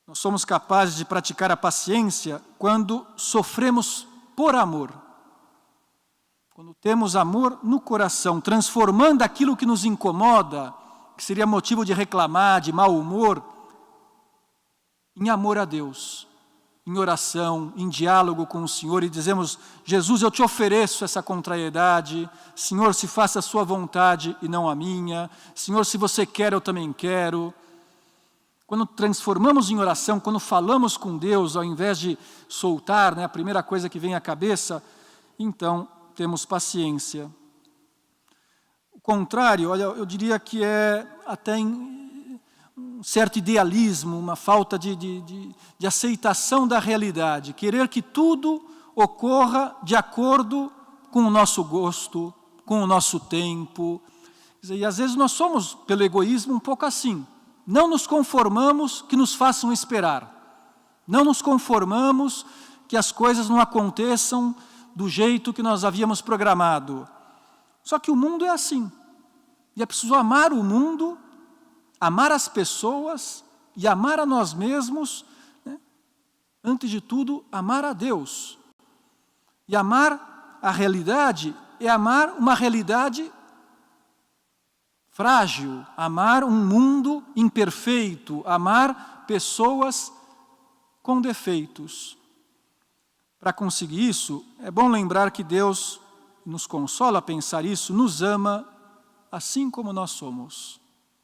Nós somos capazes de praticar a paciência quando sofremos por amor. Quando temos amor no coração, transformando aquilo que nos incomoda, que seria motivo de reclamar, de mau humor, em amor a Deus, em oração, em diálogo com o Senhor, e dizemos: Jesus, eu te ofereço essa contrariedade. Senhor, se faça a sua vontade e não a minha. Senhor, se você quer, eu também quero. Quando transformamos em oração, quando falamos com Deus, ao invés de soltar, a primeira coisa que vem à cabeça, então temos paciência. O contrário, olha, eu diria que é até um certo idealismo, uma falta de aceitação da realidade, querer que tudo ocorra de acordo com o nosso gosto, com o nosso tempo. E às vezes nós somos, pelo egoísmo, um pouco assim. Não nos conformamos que nos façam esperar. Não nos conformamos que as coisas não aconteçam do jeito que nós havíamos programado. Só que o mundo é assim. E é preciso amar o mundo, amar as pessoas e amar a nós mesmos, antes de tudo, amar a Deus. E amar a realidade é amar uma realidade frágil, amar um mundo imperfeito, amar pessoas com defeitos. Para conseguir isso, é bom lembrar que Deus nos consola a pensar isso, nos ama assim como nós somos.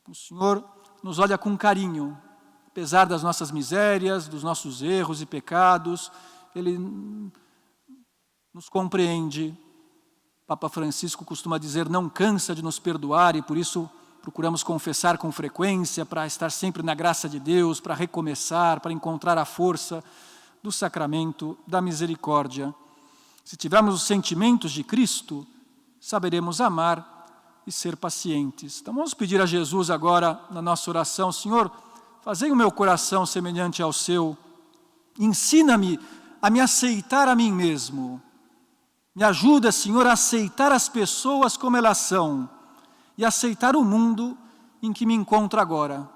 O Senhor nos olha com carinho, apesar das nossas misérias, dos nossos erros e pecados, Ele nos compreende. Papa Francisco costuma dizer, não cansa de nos perdoar, e por isso procuramos confessar com frequência, para estar sempre na graça de Deus, para recomeçar, para encontrar a força do sacramento da misericórdia. Se tivermos os sentimentos de Cristo, saberemos amar e ser pacientes. Então vamos pedir a Jesus agora, na nossa oração: Senhor, fazei o meu coração semelhante ao seu, ensina-me a me aceitar a mim mesmo. Me ajuda, Senhor, a aceitar as pessoas como elas são e aceitar o mundo em que me encontro agora.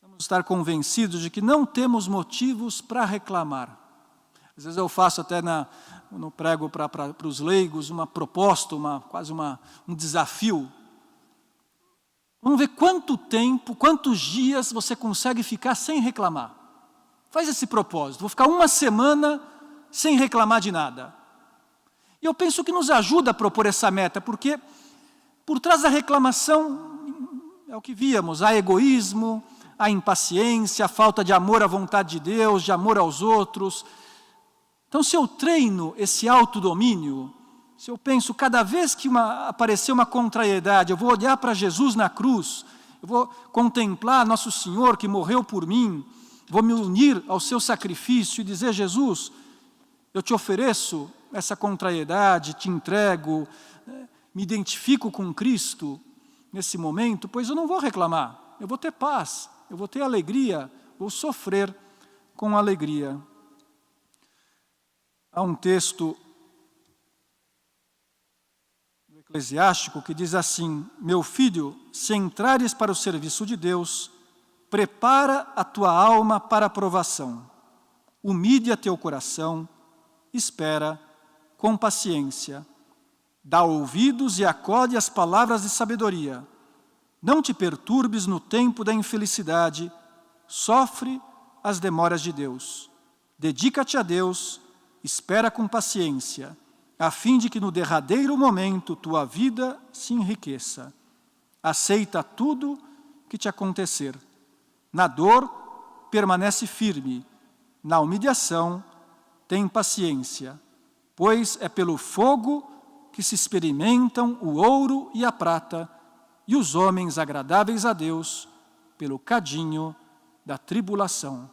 Vamos estar convencidos de que não temos motivos para reclamar. Às vezes eu faço até no prego para os leigos uma proposta, quase um desafio. Vamos ver quanto tempo, quantos dias você consegue ficar sem reclamar. Faz esse propósito, vou ficar uma semana sem reclamar de nada. E eu penso que nos ajuda a propor essa meta, porque por trás da reclamação, é o que víamos, há egoísmo, há impaciência, a falta de amor à vontade de Deus, de amor aos outros. Então, se eu treino esse autodomínio, se eu penso, cada vez que aparecer uma contrariedade, eu vou olhar para Jesus na cruz, eu vou contemplar Nosso Senhor que morreu por mim, vou me unir ao seu sacrifício e dizer: Jesus, eu te ofereço essa contrariedade, te entrego, me identifico com Cristo nesse momento, pois eu não vou reclamar, eu vou ter paz, eu vou ter alegria, vou sofrer com alegria. Há um texto do Eclesiástico que diz assim: meu filho, se entrares para o serviço de Deus, prepara a tua alma para a provação, humilha teu coração, espera com paciência, dá ouvidos e acode às palavras de sabedoria, não te perturbes no tempo da infelicidade, sofre as demoras de Deus, dedica-te a Deus, espera com paciência, a fim de que no derradeiro momento tua vida se enriqueça. Aceita tudo que te acontecer. Na dor, permanece firme. Na humilhação, tem paciência, pois é pelo fogo que se experimentam o ouro e a prata, e os homens agradáveis a Deus, pelo cadinho da tribulação.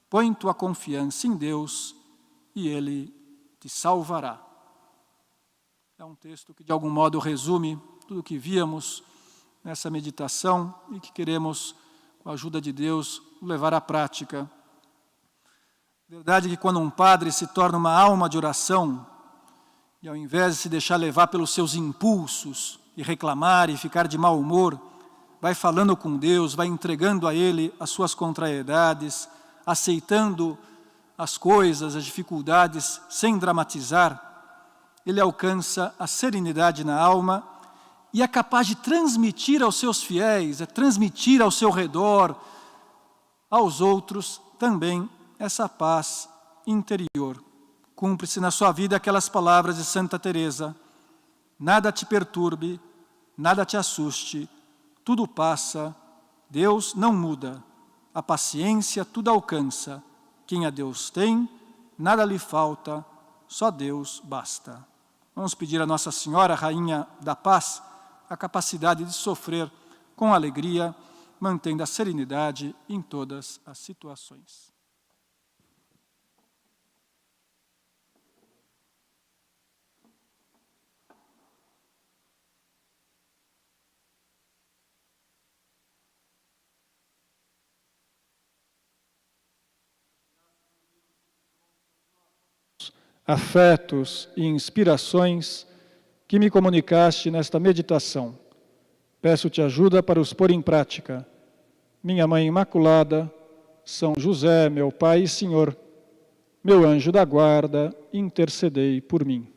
Põe tua confiança em Deus, e Ele te salvará. É um texto que, de algum modo, resume tudo o que víamos nessa meditação e que queremos, com a ajuda de Deus, levar à prática. Verdade que quando um padre se torna uma alma de oração, e ao invés de se deixar levar pelos seus impulsos, e reclamar e ficar de mau humor, vai falando com Deus, vai entregando a Ele as suas contrariedades, aceitando as coisas, as dificuldades, sem dramatizar, ele alcança a serenidade na alma e é capaz de transmitir aos seus fiéis, transmitir ao seu redor, aos outros também essa paz interior. Cumpre-se na sua vida aquelas palavras de Santa Teresa: nada te perturbe, nada te assuste, tudo passa, Deus não muda, a paciência tudo alcança, quem a Deus tem, nada lhe falta, só Deus basta. Vamos pedir a Nossa Senhora, Rainha da Paz, a capacidade de sofrer com alegria, mantendo a serenidade em todas as situações. Afetos e inspirações que me comunicaste nesta meditação. Peço-te ajuda para os pôr em prática. Minha Mãe Imaculada, São José, meu Pai e Senhor, meu anjo da guarda, intercedei por mim.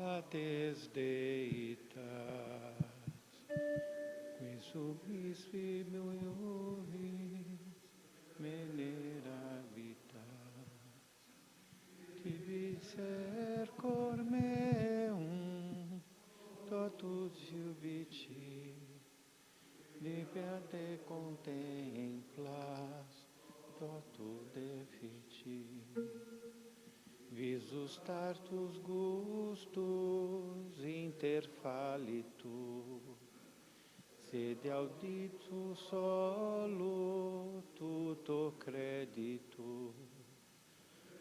Pates Deitas, qui subis filiuris menerabitas, tibi ser cor meum, totus iubici, liber te contemplas, totu defici. Visus tartus gustus interfalitur, sed auditus solo tuto creditur.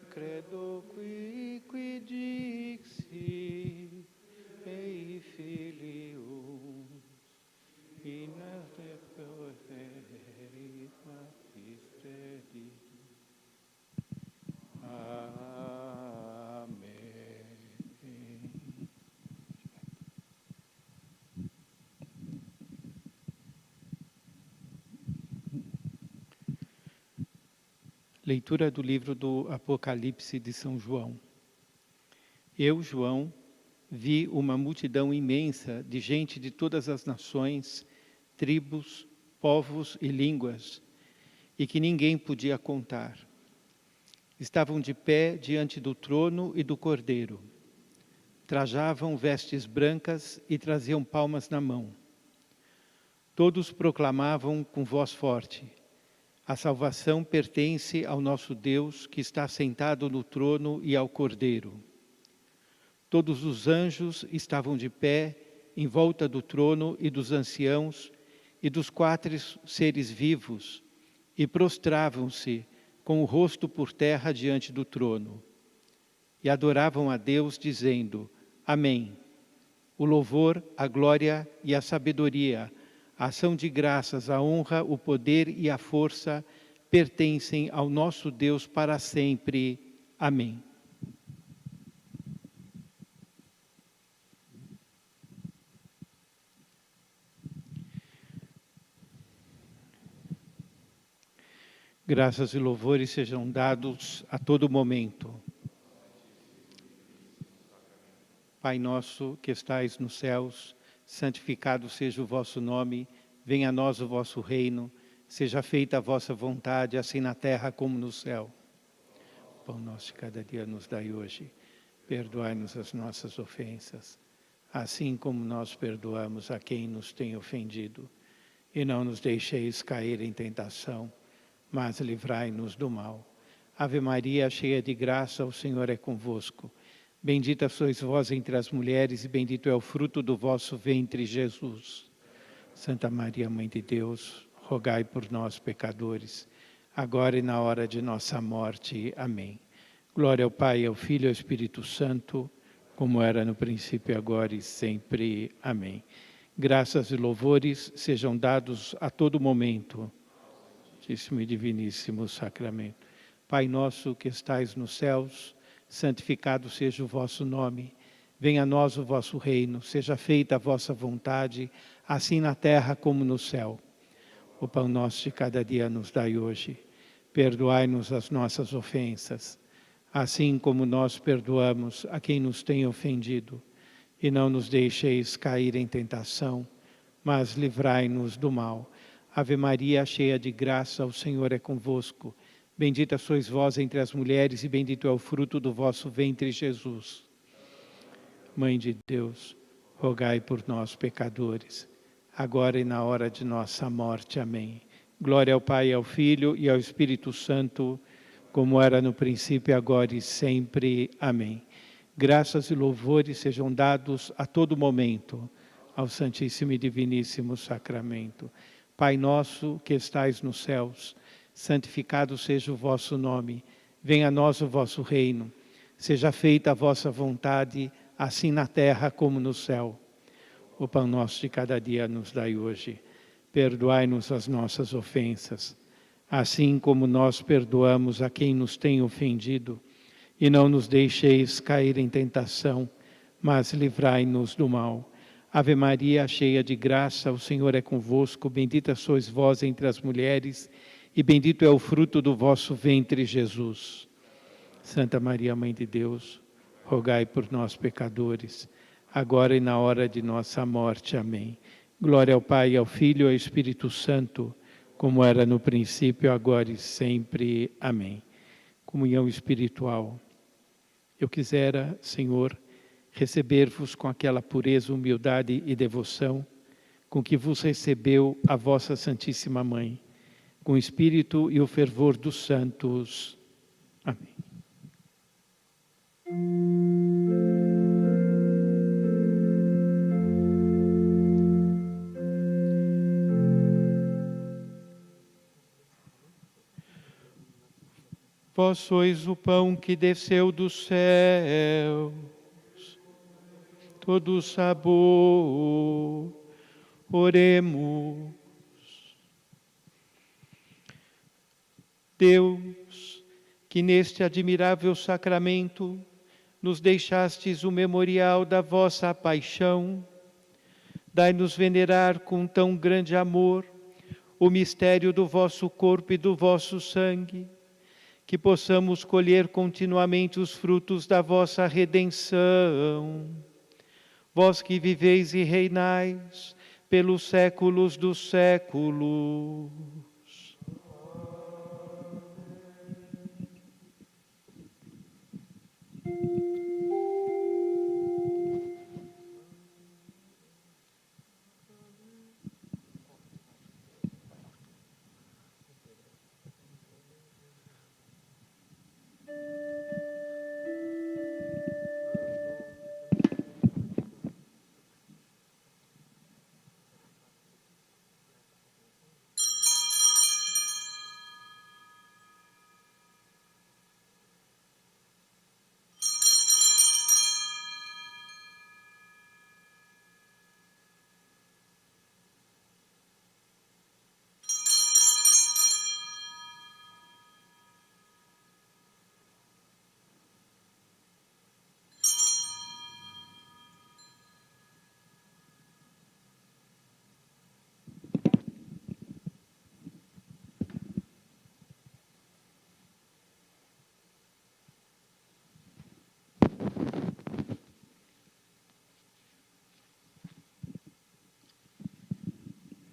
Credo qui dixi, ei filius, in te proferit matis creditur. Amém. Leitura do livro do Apocalipse de São João. Eu, João, vi uma multidão imensa de gente de todas as nações, tribos, povos e línguas, e que ninguém podia contar. Estavam de pé diante do trono e do Cordeiro. Trajavam vestes brancas e traziam palmas na mão. Todos proclamavam com voz forte: a salvação pertence ao nosso Deus que está sentado no trono e ao Cordeiro. Todos os anjos estavam de pé em volta do trono e dos anciãos e dos 4 seres vivos e prostravam-se com o rosto por terra diante do trono. E adoravam a Deus, dizendo: Amém. O louvor, a glória e a sabedoria, a ação de graças, a honra, o poder e a força pertencem ao nosso Deus para sempre. Amém. Graças e louvores sejam dados a todo momento. Pai nosso que estais nos céus, santificado seja o vosso nome, venha a nós o vosso reino, seja feita a vossa vontade, assim na terra como no céu. O pão nosso de cada dia nos dai hoje, perdoai-nos as nossas ofensas, assim como nós perdoamos a quem nos tem ofendido, e não nos deixeis cair em tentação, mas livrai-nos do mal. Ave Maria, cheia de graça, o Senhor é convosco. Bendita sois vós entre as mulheres, e bendito é o fruto do vosso ventre, Jesus. Santa Maria, Mãe de Deus, rogai por nós, pecadores, agora e na hora de nossa morte. Amém. Glória ao Pai, ao Filho e ao Espírito Santo, como era no princípio, agora e sempre. Amém. Graças e louvores sejam dados a todo momento. Santíssimo e Diviníssimo Sacramento. Pai nosso que estais nos céus, santificado seja o vosso nome. Venha a nós o vosso reino, seja feita a vossa vontade, assim na terra como no céu. O pão nosso de cada dia nos dai hoje. Perdoai-nos as nossas ofensas, assim como nós perdoamos a quem nos tem ofendido. E não nos deixeis cair em tentação, mas livrai-nos do mal. Ave Maria, cheia de graça, o Senhor é convosco. Bendita sois vós entre as mulheres, e bendito é o fruto do vosso ventre, Jesus. Mãe de Deus, rogai por nós, pecadores, agora e na hora de nossa morte. Amém. Glória ao Pai, ao Filho e ao Espírito Santo, como era no princípio, agora e sempre. Amém. Graças e louvores sejam dados a todo momento ao Santíssimo e Diviníssimo Sacramento. Pai nosso que estais nos céus, santificado seja o vosso nome. Venha a nós o vosso reino. Seja feita a vossa vontade, assim na terra como no céu. O pão nosso de cada dia nos dai hoje. Perdoai-nos as nossas ofensas, assim como nós perdoamos a quem nos tem ofendido. E não nos deixeis cair em tentação, mas livrai-nos do mal. Ave Maria, cheia de graça, o Senhor é convosco. Bendita sois vós entre as mulheres, e bendito é o fruto do vosso ventre, Jesus. Santa Maria, Mãe de Deus, rogai por nós, pecadores, agora e na hora de nossa morte. Amém. Glória ao Pai, ao Filho e ao Espírito Santo, como era no princípio, agora e sempre. Amém. Comunhão espiritual. Eu quisera, Senhor, receber-vos com aquela pureza, humildade e devoção com que vos recebeu a vossa Santíssima Mãe, com o espírito e o fervor dos santos. Amém. Vós sois o pão que desceu dos céus, todo sabor. Oremos. Deus, que neste admirável sacramento nos deixastes o memorial da vossa paixão, dai-nos venerar com tão grande amor o mistério do vosso corpo e do vosso sangue, que possamos colher continuamente os frutos da vossa redenção. Vós que viveis e reinais pelos séculos dos séculos.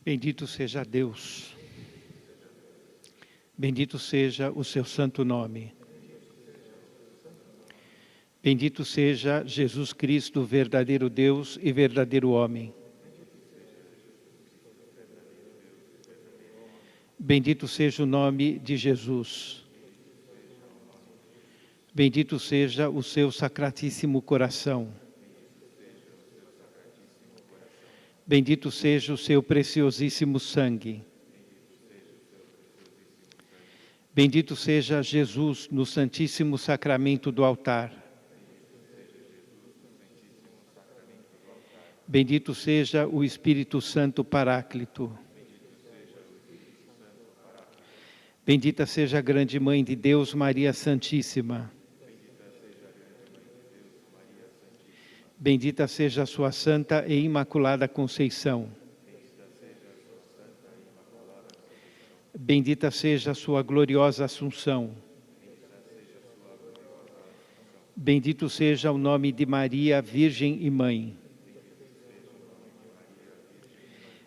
Bendito seja Deus, bendito seja o seu santo nome. Bendito seja Jesus Cristo, verdadeiro Deus e verdadeiro homem. Bendito seja o nome de Jesus. Bendito seja o seu sacratíssimo coração. Bendito seja o seu preciosíssimo sangue. Bendito seja Jesus no Santíssimo Sacramento do altar. Bendito seja o Espírito Santo Paráclito. Bendita seja a grande Mãe de Deus, Maria Santíssima. Bendita seja a sua santa e imaculada Conceição. Bendita seja a sua gloriosa Assunção. Bendito seja o nome de Maria, Virgem e Mãe.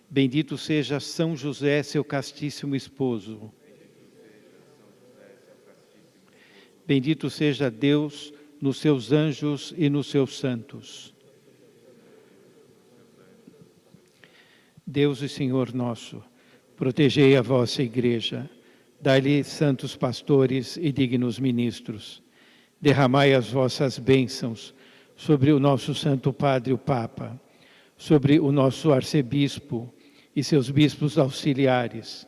Bendito seja São José, seu castíssimo esposo. Bendito seja Deus nos seus anjos e nos seus santos. Deus e Senhor nosso, protegei a vossa Igreja, dai-lhe santos pastores e dignos ministros. Derramai as vossas bênçãos sobre o nosso Santo Padre, o Papa, sobre o nosso arcebispo e seus bispos auxiliares,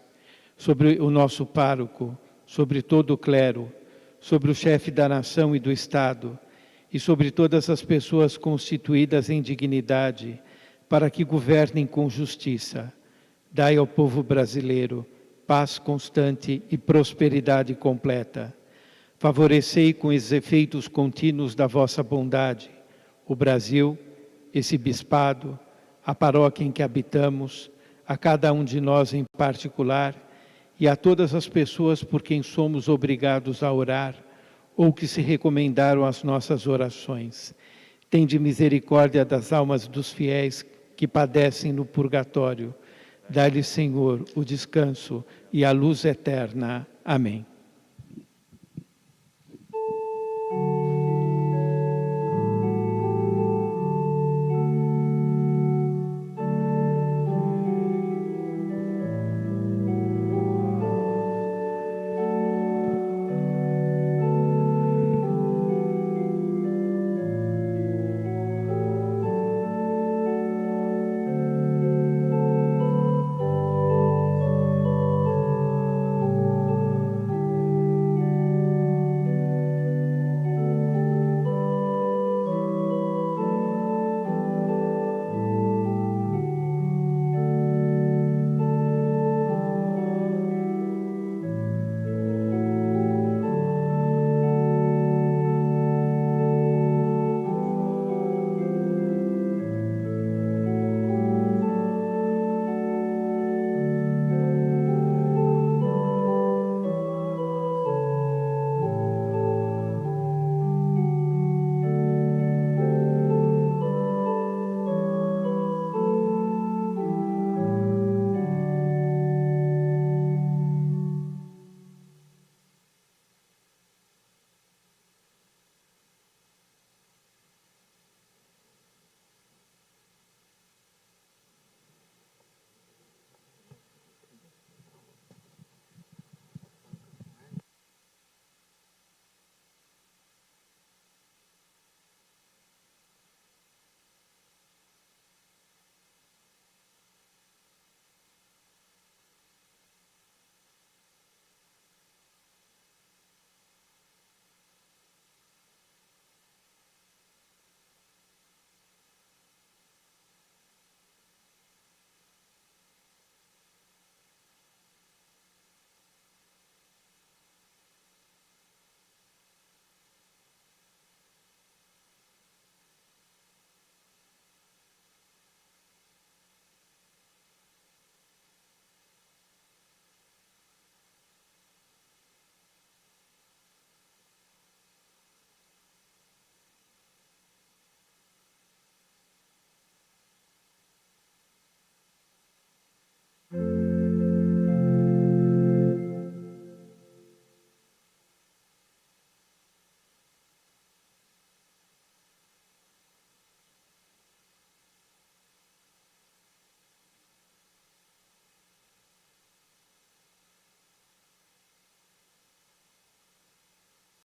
sobre o nosso pároco, sobre todo o clero, sobre o chefe da nação e do Estado, e sobre todas as pessoas constituídas em dignidade, para que governem com justiça. Dai ao povo brasileiro paz constante e prosperidade completa. Favorecei com os efeitos contínuos da vossa bondade o Brasil, esse bispado, a paróquia em que habitamos, a cada um de nós em particular, e a todas as pessoas por quem somos obrigados a orar, ou que se recomendaram às nossas orações. Tende misericórdia das almas dos fiéis que padecem no purgatório. Dá-lhes, Senhor, o descanso e a luz eterna. Amém.